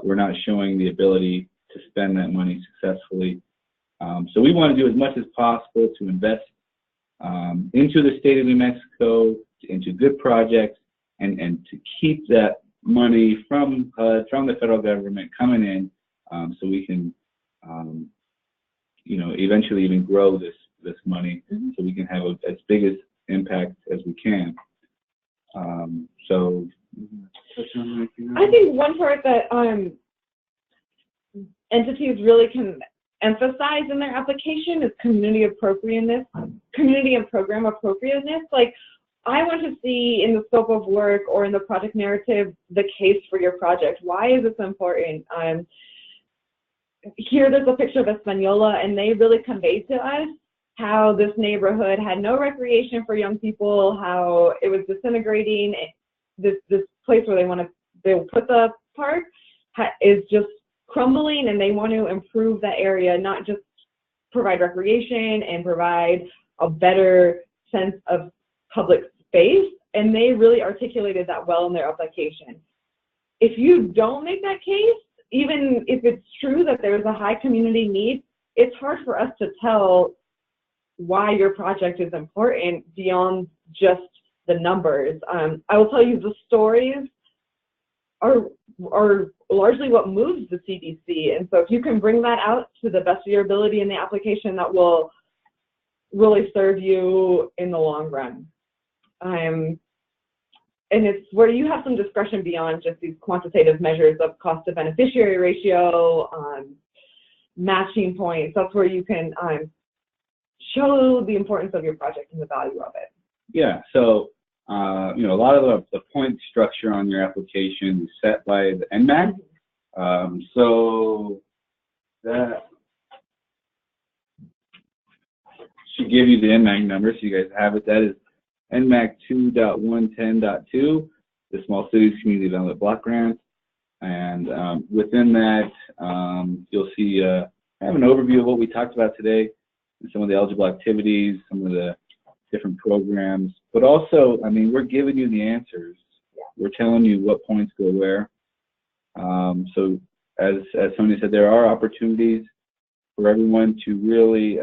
we're not showing the ability to spend that money successfully. So we want to do as much as possible to invest into the state of New Mexico, into good projects, and to keep that money from HUD, from the federal government coming in, so we can, eventually even grow this money, so we can have as big as impact as we can. I think one part that entities really can emphasize in their application is community appropriateness, community and program appropriateness. Like, I want to see in the scope of work or in the project narrative the case for your project. Why is this important? Here there's a picture of Espanola, and they really conveyed to us how this neighborhood had no recreation for young people, how it was disintegrating. This place where they'll put the park is just crumbling, and they want to improve that area, not just provide recreation and provide a better sense of public space. And they really articulated that well in their application. If you don't make that case, even if it's true that there's a high community need, it's hard for us to tell why your project is important beyond just the numbers. I will tell you, the stories are largely what moves the CDC. And so if you can bring that out to the best of your ability in the application, that will really serve you in the long run. And it's where you have some discretion beyond just these quantitative measures of cost to beneficiary ratio, matching points. That's where you can show the importance of your project and the value of it. Yeah, so a lot of the point structure on your application is set by the NMEDD. So that should give you the NMEDD number, so you guys have it. That is NMEDD 2.110.2, the Small Cities Community Development Block Grant. And within that, you'll see I have an overview of what we talked about today, and some of the eligible activities, some of the different programs. But also, I mean, we're giving you the answers. We're telling you what points go where. So as Sonia said, there are opportunities for everyone to really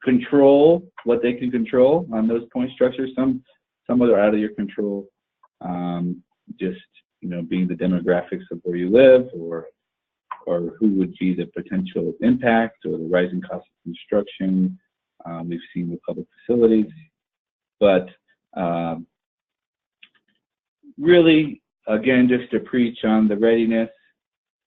control what they can control on those point structures. Some are out of your control, just being the demographics of where you live, or who would be the potential impact, or the rising cost of construction we've seen with public facilities. But really, again, just to preach on the readiness,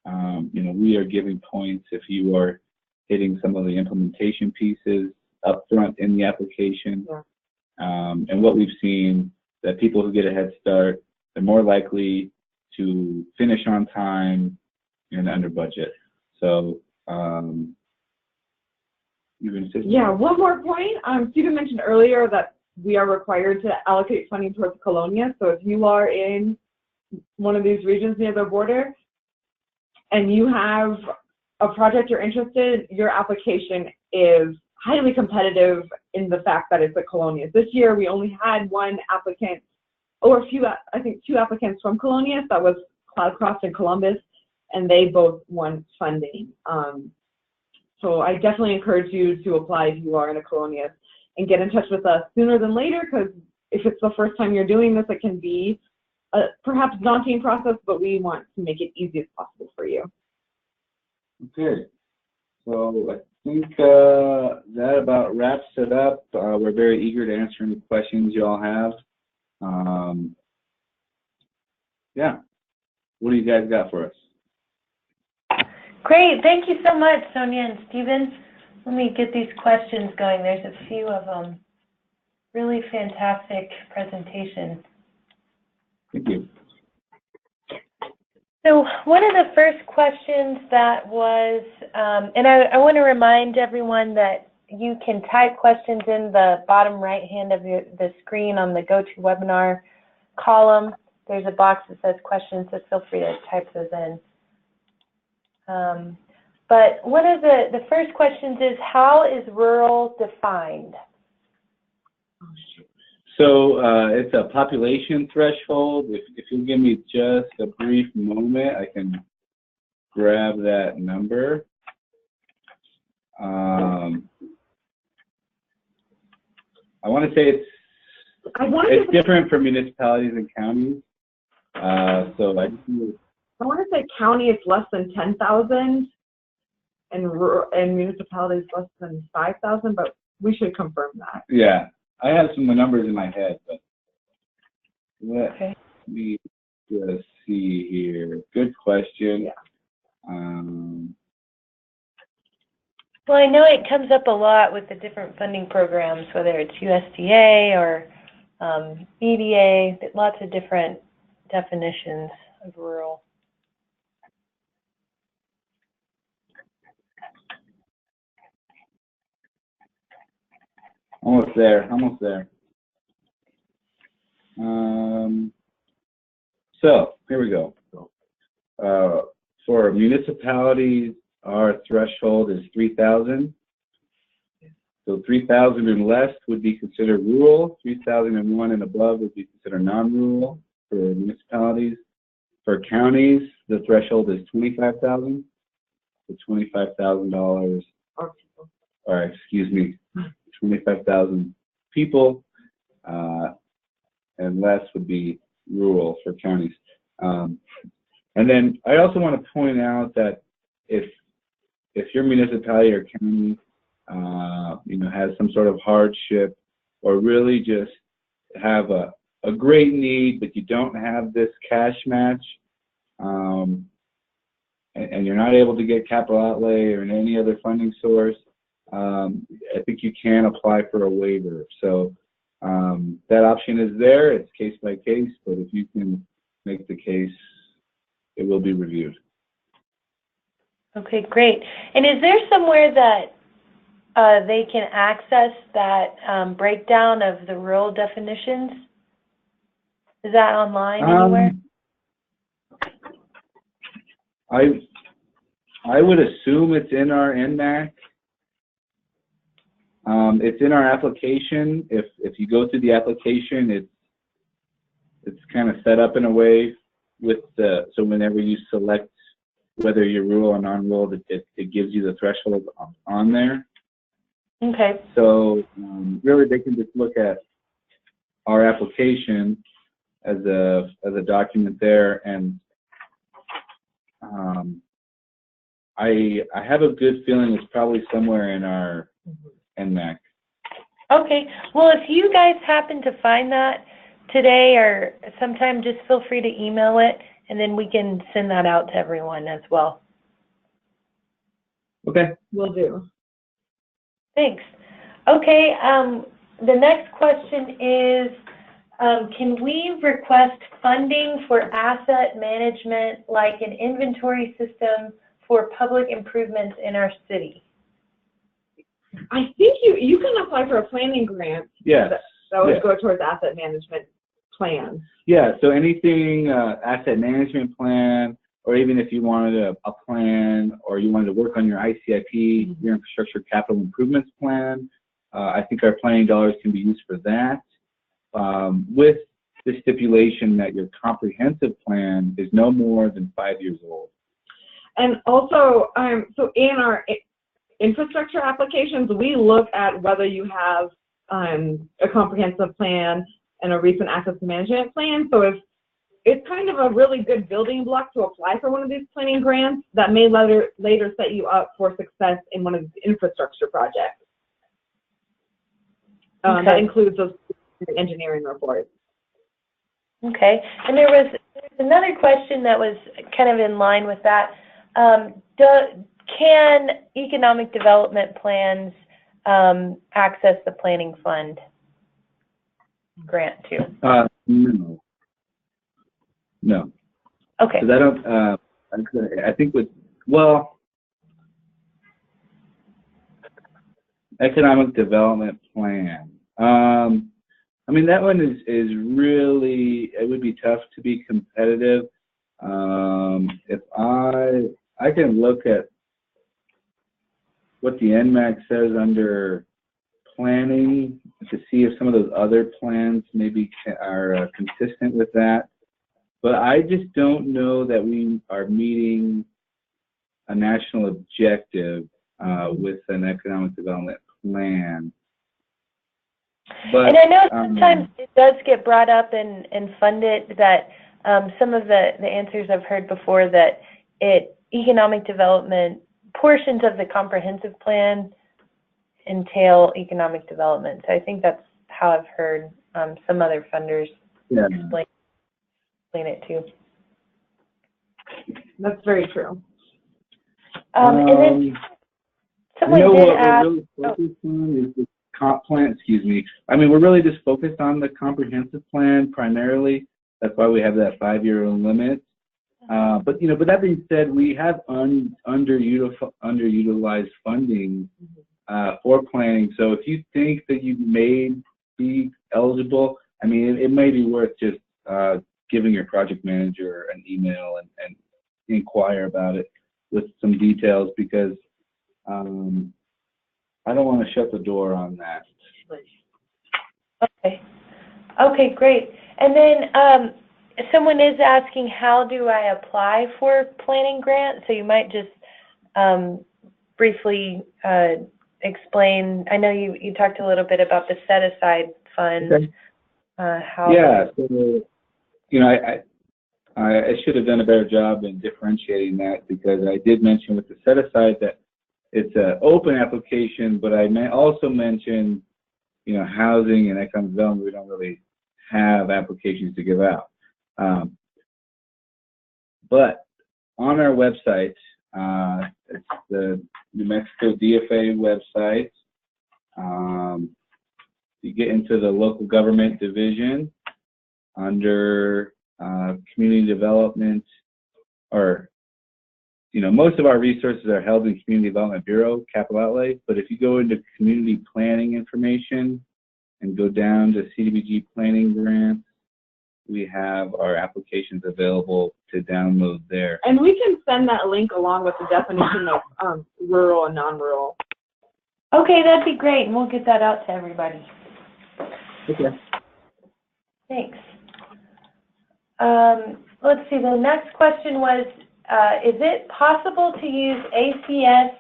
we are giving points if you are hitting some of the implementation pieces up front in the application. And what we've seen, that people who get a head start, they're more likely to finish on time and under budget. So you're going to say? Yeah, one more point. Stephen mentioned earlier that we are required to allocate funding towards Colonia. So if you are in one of these regions near the border and you have a project you're interested in, your application is highly competitive in the fact that it's a Colonia. This year we only had one applicant, or I think two applicants from Colonia. That was Cloudcroft and Columbus, and they both won funding. So I definitely encourage you to apply if you are in a Colonia, and get in touch with us sooner than later, because if it's the first time you're doing this, it can be a perhaps daunting process, but we want to make it easy as possible for you. Okay, so I think that about wraps it up. We're very eager to answer any questions you all have. Yeah, what do you guys got for us? Great, thank you so much, Sonia and Stephen. Let me get these questions going. There's a few of them. Really fantastic presentation. Thank you. So one of the first questions that was, and I want to remind everyone that you can type questions in the bottom right hand of the screen on the GoToWebinar column. There's a box that says questions, so feel free to type those in. But one of the first questions is, how is rural defined? So it's a population threshold. If you'll give me just a brief moment, I can grab that number. I want to say it's different for municipalities and counties. So I want to say county is less than 10,000 and municipalities less than 5,000, but we should confirm that. Yeah, I have some numbers in my head, but let me just see here. Good question. Yeah. Well, I know it comes up a lot with the different funding programs, whether it's USDA or EDA, lots of different definitions of rural. Almost there, almost there. So here we go. For municipalities, our threshold is 3,000. So 3,000 and less would be considered rural. 3,001 and above would be considered non-rural for municipalities. For counties, the threshold is 25,000. So $25,000, or excuse me, 25,000 people, and less would be rural for counties. And then I also want to point out that if your municipality or county, has some sort of hardship, or really just have a great need, but you don't have this cash match, and you're not able to get capital outlay or any other funding source, I think you can apply for a waiver. So that option is there. It's case by case, but if you can make the case, it will be reviewed. Okay, great. And is there somewhere that they can access that breakdown of the rural definitions? Is that online anywhere? I would assume it's in our NMAC. It's in our application. If you go through the application, it's kind of set up in a way with so whenever you select whether you're rural or non-rural, it gives you the threshold on there. Okay. So really, they can just look at our application as a document there, and I have a good feeling it's probably somewhere in our NMAC. Okay. Well, if you guys happen to find that today or sometime, just feel free to email it, and then we can send that out to everyone as well. Okay. Will do. Thanks. Okay. The next question is, can we request funding for asset management, like an inventory system for public improvements in our city? I think you can apply for a planning grant. Yes. That would go towards asset management plan. Yeah, so anything asset management plan, or even if you wanted a plan, or you wanted to work on your ICIP, your infrastructure capital improvements plan, I think our planning dollars can be used for that, with the stipulation that your comprehensive plan is no more than 5 years old. And also, so in our infrastructure applications, we look at whether you have a comprehensive plan and a recent assets management plan. So if it's kind of a really good building block to apply for one of these planning grants that may later set you up for success in one of these infrastructure projects. That includes those engineering reports. Okay. And there's another question that was kind of in line with that. Can economic development plans access the planning fund grant too? No. Okay. Because I don't. I think economic development plan. I mean, that one is really, it would be tough to be competitive. If I can look at what the NMAC says under planning to see if some of those other plans maybe are consistent with that. But I just don't know that we are meeting a national objective with an economic development plan. But, and I know sometimes it does get brought up and funded that some of the answers I've heard before that economic development portions of the comprehensive plan entail economic development. So I think that's how I've heard some other funders explain it too. That's very true. And then someone did ask. We're really focused on is the comp plan. Excuse me. I mean, we're really just focused on the comprehensive plan primarily. That's why we have that 5-year limit. But that being said, we have underutilized funding for planning. So if you think that you may be eligible, I mean, it may be worth just giving your project manager an email and inquire about it with some details, because I don't want to shut the door on that. Okay, great. And then someone is asking, how do I apply for planning grant? So you might just briefly explain. I know you talked a little bit about the set-aside fund. Okay. So, I should have done a better job in differentiating that, because I did mention with the set-aside that it's an open application, but I may also mention, housing and economic development, we don't really have applications to give out. But on our website, it's the New Mexico DFA website. You get into the local government division under community development, or most of our resources are held in Community Development Bureau, capital outlay. But if you go into community planning information and go down to CDBG planning grants, we have our applications available to download there. And we can send that link along with the definition of rural and non-rural. Okay, that'd be great, and we'll get that out to everybody. Okay. Thanks. Let's see, the next question was, is it possible to use ACS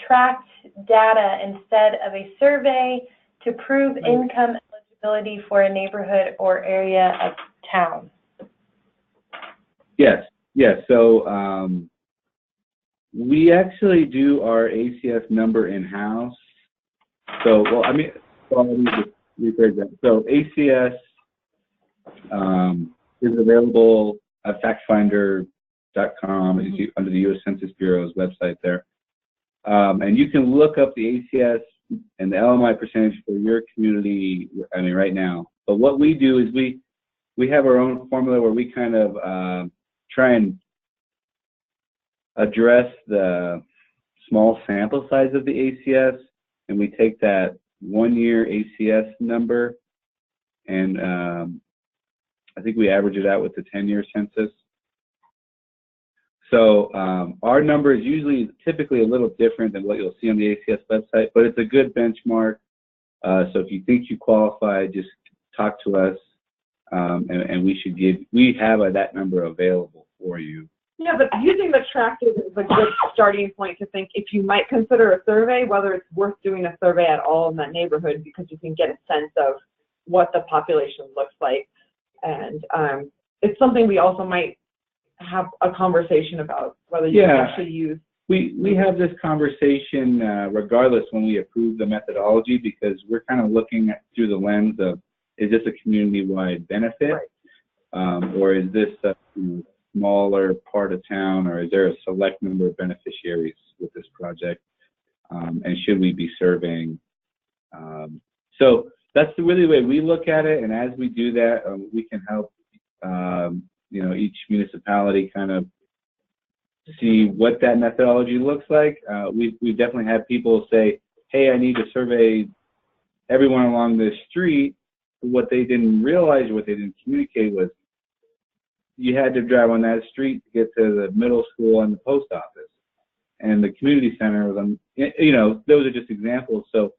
tracked data instead of a survey to prove income eligibility for a neighborhood or area of town? Yes. So we actually do our ACS number in-house. So, let me just rephrase that. So ACS is available at factfinder.com under the U.S. Census Bureau's website there. And you can look up the ACS and the LMI percentage for your community, right now. But what we do is we have our own formula where we kind of try and address the small sample size of the ACS, and we take that 1-year ACS number, and I think we average it out with the 10-year census. So our number is typically a little different than what you'll see on the ACS website, but it's a good benchmark. So if you think you qualify, just talk to us, and we have that number available for you. Yeah, but using the track is a good starting point to think if you might consider a survey, whether it's worth doing a survey at all in that neighborhood, because you can get a sense of what the population looks like. And it's something we also might have a conversation about, whether you can actually use. We have this conversation regardless when we approve the methodology, because we're kind of looking through the lens of, is this a community-wide benefit? Right. Or is this a smaller part of town, or is there a select number of beneficiaries with this project? And should we be surveying? So that's really the way we look at it, and as we do that, we can help each municipality kind of see what that methodology looks like. We definitely had people say, hey, I need to survey everyone along this street. What they didn't realize, what they didn't communicate was you had to drive on that street to get to the middle school and the post office. and the community center was on, you know, those are just examples. So,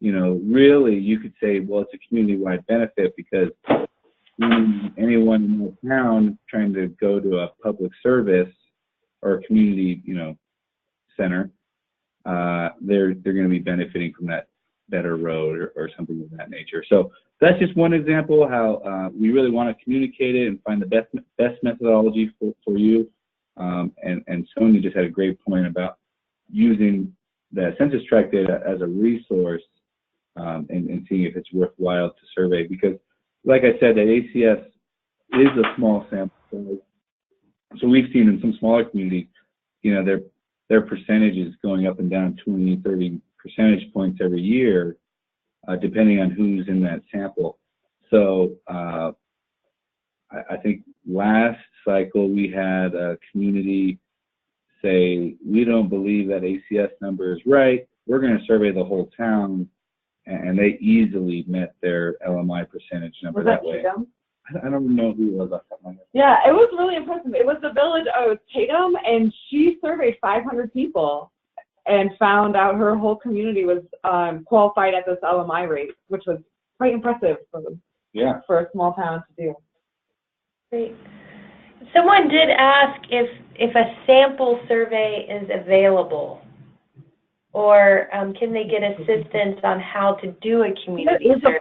you know, really you could say, well, it's a community-wide benefit because anyone in the town trying to go to a public service or a community, you know, center, they're going to be benefiting from that better road or something of that nature. So that's just one example of how we really want to communicate it and find the best methodology for you. And Sonia just had a great point about using the census tract data as a resource and seeing if it's worthwhile to survey, because like I said, that ACS is a small sample size. So we've seen in some smaller communities, you know, their percentage is going up and down 20, 30 percentage points every year, depending on who's in that sample. So I think last cycle we had a community say, we don't believe that ACS number is right. We're going to survey the whole town, and they easily met their LMI percentage number that way. Tatum? I don't know who it was off the top of my head. Yeah, it was really impressive. It was the village of Tatum, and she surveyed 500 people and found out her whole community was qualified at this LMI rate, which was quite impressive for a small town to do. Great. Someone did ask if a sample survey is available, or can they get assistance on how to do a community survey?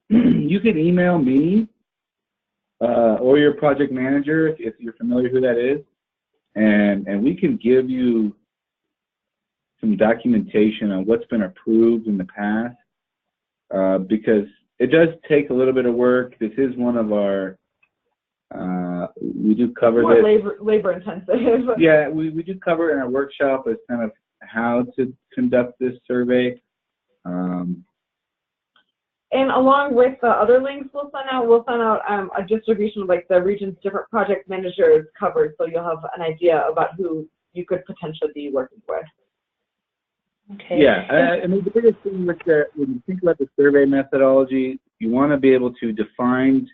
You could email me or your project manager if you're familiar who that is, and we can give you some documentation on what's been approved in the past, because it does take a little bit of work. This is one of our, we do cover this. Labor intensive. Yeah, we do cover it in our workshop as kind of how to conduct this survey. And along with the other links we'll send out a distribution of like the region's different project managers covered, so you'll have an idea about who you could potentially be working with. Okay. Yeah, I mean, the biggest thing with when you think about the survey methodology, you want to be able to define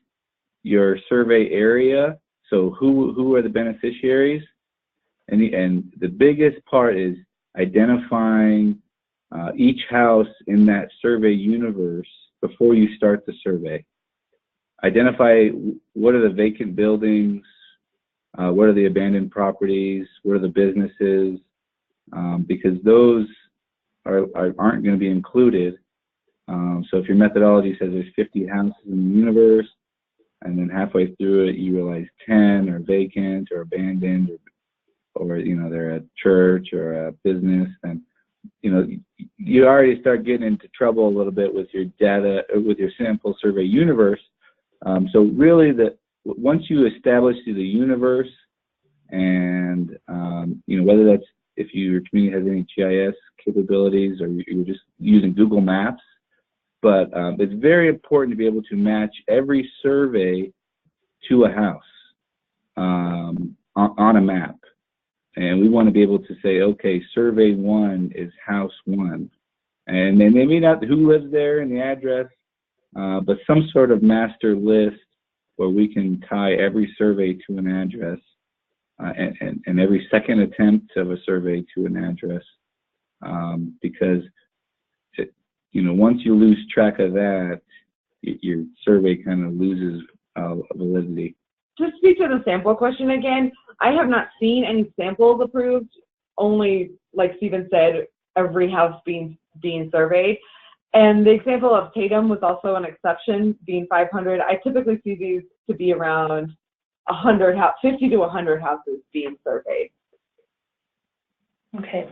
your survey area. So who are the beneficiaries? And the biggest part is identifying each house in that survey universe before you start the survey. Identify what are the vacant buildings, what are the abandoned properties, what are the businesses, because those aren't going to be included. So if your methodology says there's 50 houses in the universe, and then halfway through it you realize 10 are vacant or abandoned, or you know, they're a church or a business, then you know you already start getting into trouble a little bit with your data, with your sample survey universe. So really, once you establish the universe, and you know, whether that's if your community has any GIS capabilities or you're just using Google Maps, but it's very important to be able to match every survey to a house on a map. And we want to be able to say, okay, survey 1 is house 1. And then maybe not who lives there and the address, but some sort of master list where we can tie every survey to an address, and every second attempt of a survey to an address, because you know, once you lose track of that, your survey kind of loses validity. To speak to the sample question again, I have not seen any samples approved, only, like Stephen said, every house being surveyed. And the example of Tatum was also an exception, being 500. I typically see these to be around 50 to 100 houses being surveyed. Okay.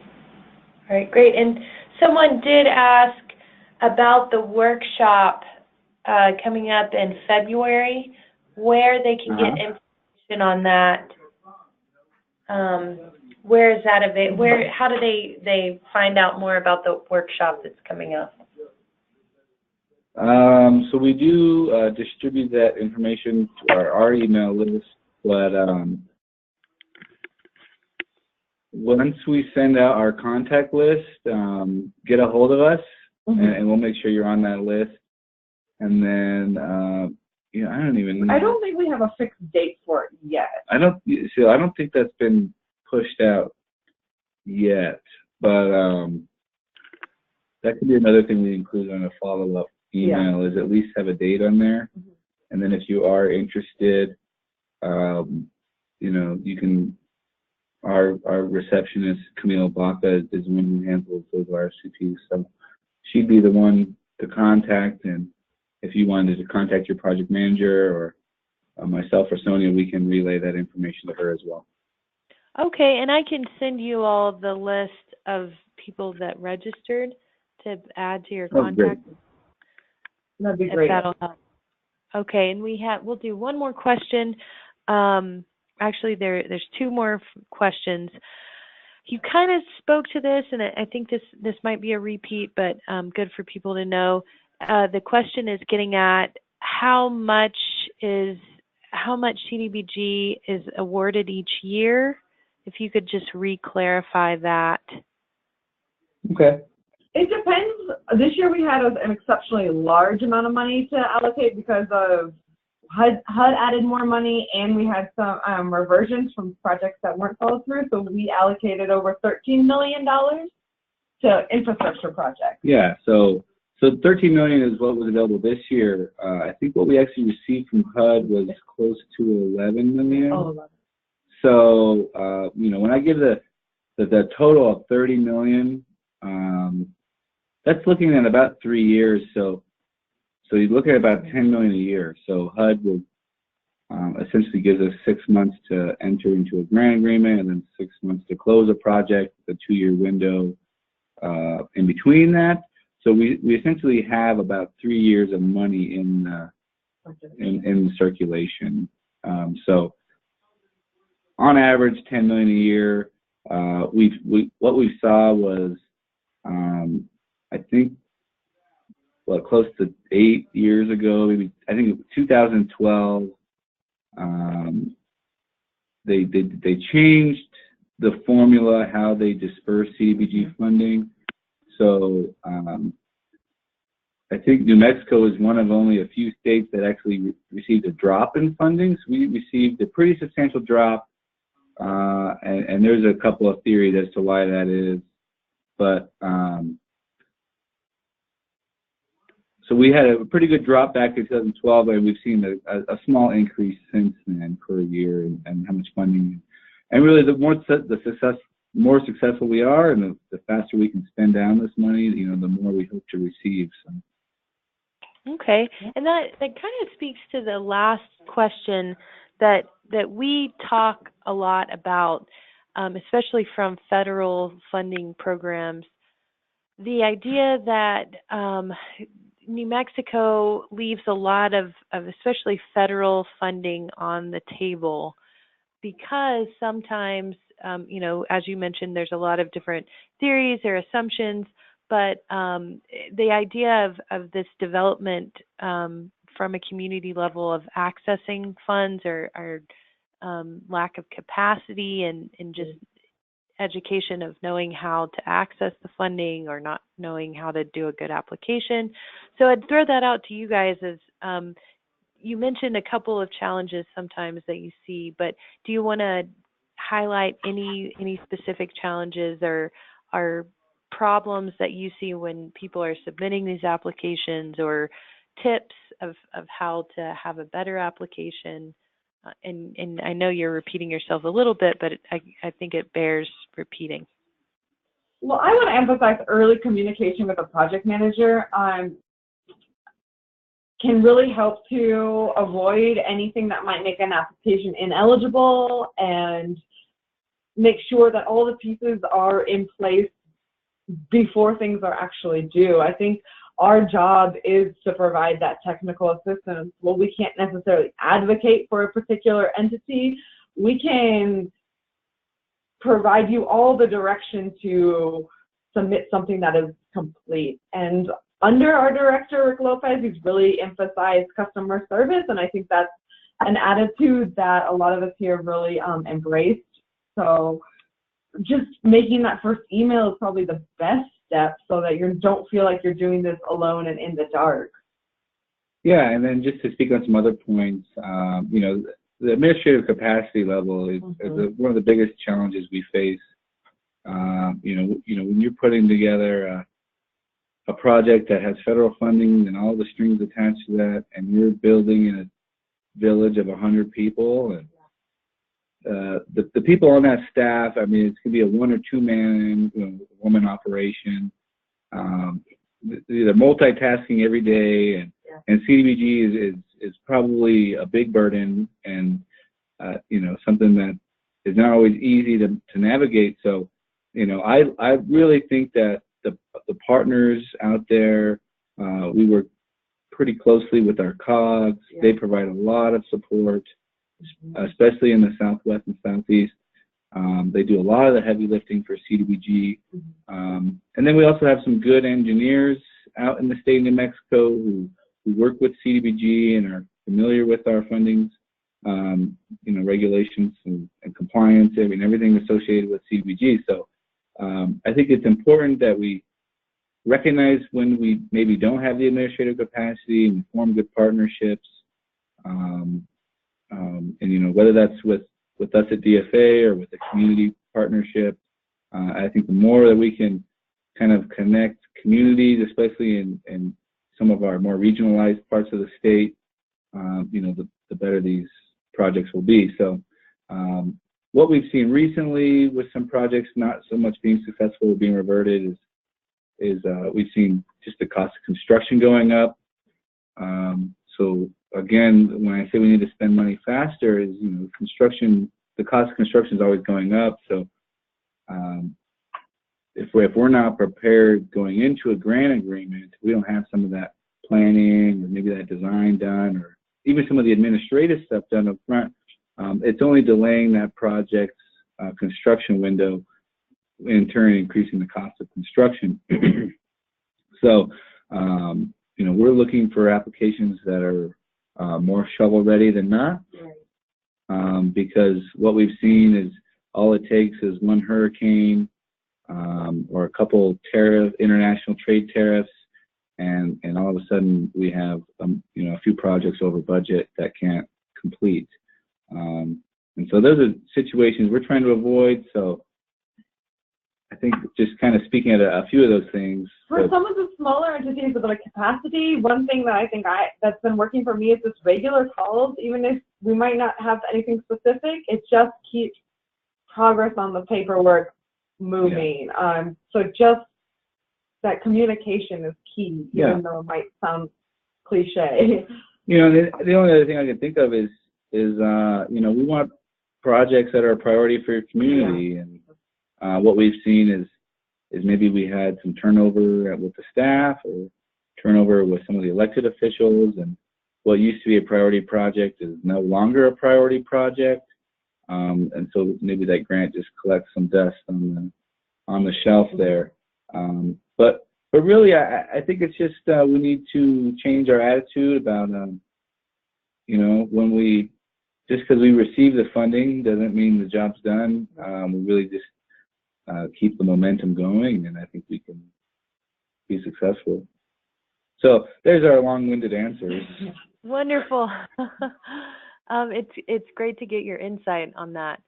All right, great. And someone did ask about the workshop coming up in February, where they can get information on that. Where is that available? How do they find out more about the workshop that's coming up? So we do distribute that information to our email list, but once we send out our contact list, get a hold of us, and we'll make sure you're on that list. And then Yeah, I don't even know. I don't think we have a fixed date for it yet. I don't think that's been pushed out yet, but that could be another thing we include on a follow-up email, is at least have a date on there. Mm-hmm. And then if you are interested, you know, you can, our receptionist, Camille Baca, is one who handles those RSVPs. So she'd be the one to contact. And if you wanted to contact your project manager or myself or Sonia, we can relay that information to her as well. Okay, and I can send you all the list of people that registered to add to your contact. Great. That'd be great. If that'll help. Okay, and we'll do one more question. Actually, there's two more questions. You kind of spoke to this, and I think this might be a repeat, but good for people to know. The question is getting at how much CDBG is awarded each year. If you could just re-clarify that. Okay. It depends. This year we had an exceptionally large amount of money to allocate because of HUD added more money, and we had some reversions from projects that weren't followed through. So we allocated over $13 million to infrastructure projects. Yeah. So $13 million is what was available this year. I think what we actually received from HUD was close to $11 million. Oh, 11. So you know, when I give the total of $30 million, that's looking at about 3 years. So you look at about $10 million a year. So HUD will essentially gives us 6 months to enter into a grant agreement, and then 6 months to close a project, the 2-year window in between that. So we essentially have about 3 years of money in circulation. So on average, $10 million a year. What we saw was, I think, close to 8 years ago, maybe, I think it was 2012. They changed the formula how they disperse CDBG funding. So I think New Mexico is one of only a few states that actually received a drop in funding. So we received a pretty substantial drop, and there's a couple of theories as to why that is. But so we had a pretty good drop back in 2012, and we've seen a small increase since then per year, and how much funding. And really, the more successful we are, and the faster we can spend down this money, you know, the more we hope to receive. So. Okay, and that kind of speaks to the last question that we talk a lot about, especially from federal funding programs. The idea that New Mexico leaves a lot of especially federal funding on the table because sometimes, you know, as you mentioned, there's a lot of different theories or assumptions, but the idea of this development from a community level of accessing funds or lack of capacity and just education of knowing how to access the funding or not knowing how to do a good application. So I'd throw that out to you guys as you mentioned a couple of challenges sometimes that you see, but do you want to highlight any specific challenges or problems that you see when people are submitting these applications, or tips of how to have a better application? And I know you're repeating yourself a little bit, but I think it bears repeating. Well, I want to emphasize early communication with a project manager can really help to avoid anything that might make an application ineligible, and make sure that all the pieces are in place before things are actually due. I think our job is to provide that technical assistance. Well, we can't necessarily advocate for a particular entity. We can provide you all the direction to submit something that is complete. And under our director, Rick Lopez, he's really emphasized customer service, and I think that's an attitude that a lot of us here really embraced. So just making that first email is probably the best step, so that you don't feel like you're doing this alone and in the dark. Yeah, and then just to speak on some other points, you know, the administrative capacity level is one of the biggest challenges we face. When you're putting together a project that has federal funding and all the strings attached to that, and you're building in a village of 100 people, and the people on that staff, I mean, it's going to be a 1 or 2 man, woman operation. They're multitasking every day, and CDBG is probably a big burden, and something that is not always easy to navigate. So, I really think that the partners out there, we work pretty closely with our COGS. Yeah. They provide a lot of support, especially in the Southwest and Southeast. They do a lot of the heavy lifting for CDBG. And then we also have some good engineers out in the state of New Mexico who work with CDBG and are familiar with our fundings, regulations and compliance, everything associated with CDBG. So I think it's important that we recognize when we maybe don't have the administrative capacity and form good partnerships. And whether that's with us at DFA or with a community partnership, I think the more that we can kind of connect communities, especially in some of our more regionalized parts of the state, the better these projects will be. So what we've seen recently with some projects not so much being successful or being reverted is we've seen just the cost of construction going up. So again, when I say we need to spend money faster, is the cost of construction is always going up. So if we're not prepared going into a grant agreement, we don't have some of that planning or maybe that design done, or even some of the administrative stuff done up front, it's only delaying that project's construction window, in turn increasing the cost of construction. So, we're looking for applications that are more shovel ready than not, because what we've seen is all it takes is one hurricane or a couple international trade tariffs, and all of a sudden we have a few projects over budget that can't complete. And so those are situations we're trying to avoid. So I think just kind of speaking at a few of those things. For some of the smaller entities with like capacity, one thing that I think that's been working for me is just regular calls. Even if we might not have anything specific, it just keeps progress on the paperwork moving. Yeah. So just that communication is key, even though it might sound cliche. The only other thing I can think of is we want projects that are a priority for your community, and what we've seen is maybe we had some turnover with the staff or turnover with some of the elected officials, and what used to be a priority project is no longer a priority project, and so maybe that grant just collects some dust on the shelf there. But really, I think it's just we need to change our attitude about when we, just because we receive the funding doesn't mean the job's done. We really just keep the momentum going, and I think we can be successful. So there's our long-winded answers. Wonderful. It's great to get your insight on that.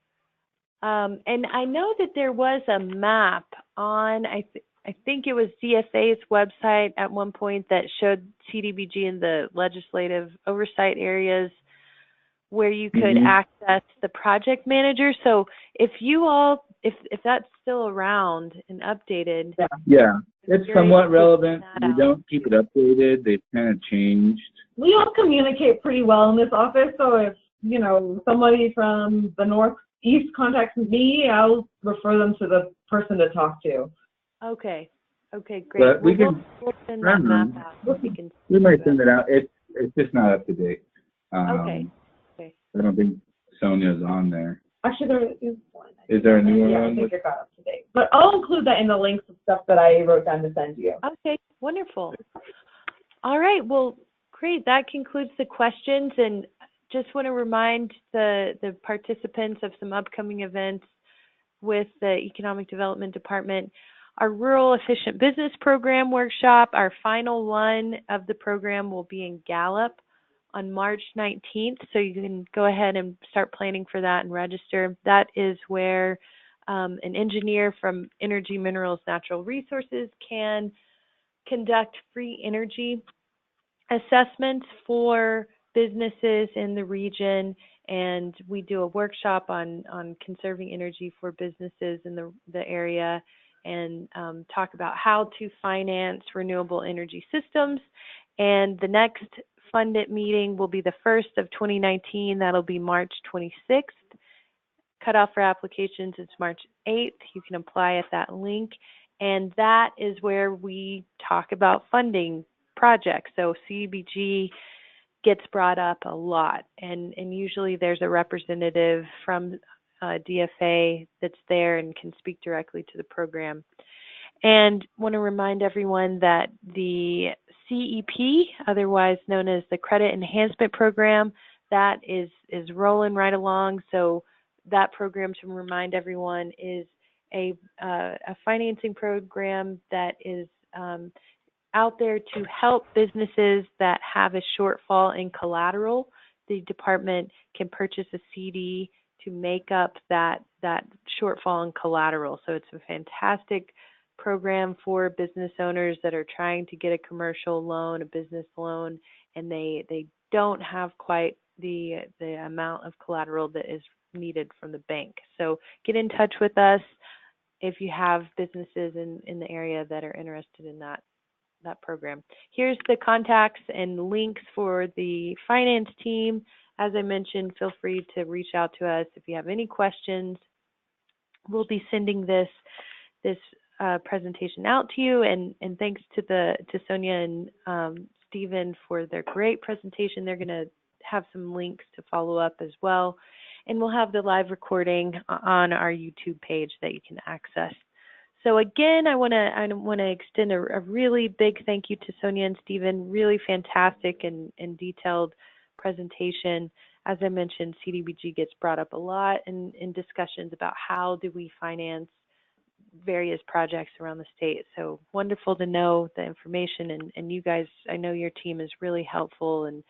And I know that there was a map on, I think it was DFA's website at one point that showed CDBG in the legislative oversight areas where you could access the project manager. So if that's still around and updated. Yeah, it's somewhat relevant. We don't keep it updated. They've kind of changed. We all communicate pretty well in this office, so if somebody from the Northeast contacts me, I'll refer them to the person to talk to. Okay, great. But we'll send that map out. We might send it out. It's just not up to date. Okay. I don't think Sonia's on there. Actually, there is one. Is there a new one? Yeah, I think it got up to date. But I'll include that in the links of stuff that I wrote down to send you. Okay, wonderful. All right, well, great. That concludes the questions, and just want to remind the participants of some upcoming events with the Economic Development Department. our Rural Efficient Business Program workshop, our final one of the program, will be in Gallup on March 19th. So you can go ahead and start planning for that and register. That is where an engineer from Energy, Minerals, Natural Resources can conduct free energy assessments for businesses in the region, and we do a workshop on conserving energy for businesses in the area, and talk about how to finance renewable energy systems. And the next Fund It meeting will be the first of 2019. That'll be March 26th. Cutoff for applications is March 8th. You can apply at that link. And that is where we talk about funding projects. So CDBG gets brought up a lot. And usually there's a representative from DFA that's there and can speak directly to the program. And want to remind everyone that the CEP, otherwise known as the Credit Enhancement Program, that is rolling right along. So that program, to remind everyone, is a financing program that is out there to help businesses that have a shortfall in collateral. The department can purchase a CD to make up that shortfall in collateral. So it's a fantastic program for business owners that are trying to get a commercial loan, a business loan, and they don't have quite the amount of collateral that is needed from the bank. So get in touch with us if you have businesses in the area that are interested in that program. Here's the contacts and links for the finance team. As I mentioned, feel free to reach out to us if you have any questions. We'll be sending this presentation out to you, and thanks to Sonia and Stephen for their great presentation. They're going to have some links to follow up as well, and we'll have the live recording on our YouTube page that you can access. So again, I want to extend a really big thank you to Sonia and Stephen. Really fantastic and detailed presentation. As I mentioned, CDBG gets brought up a lot in discussions about how do we finance various projects around the state. So wonderful to know the information, and you guys, I know your team is really helpful and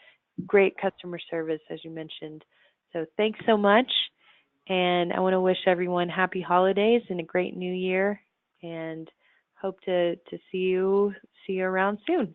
great customer service, as you mentioned. So thanks so much, and I want to wish everyone happy holidays and a great new year, and hope to see you around soon.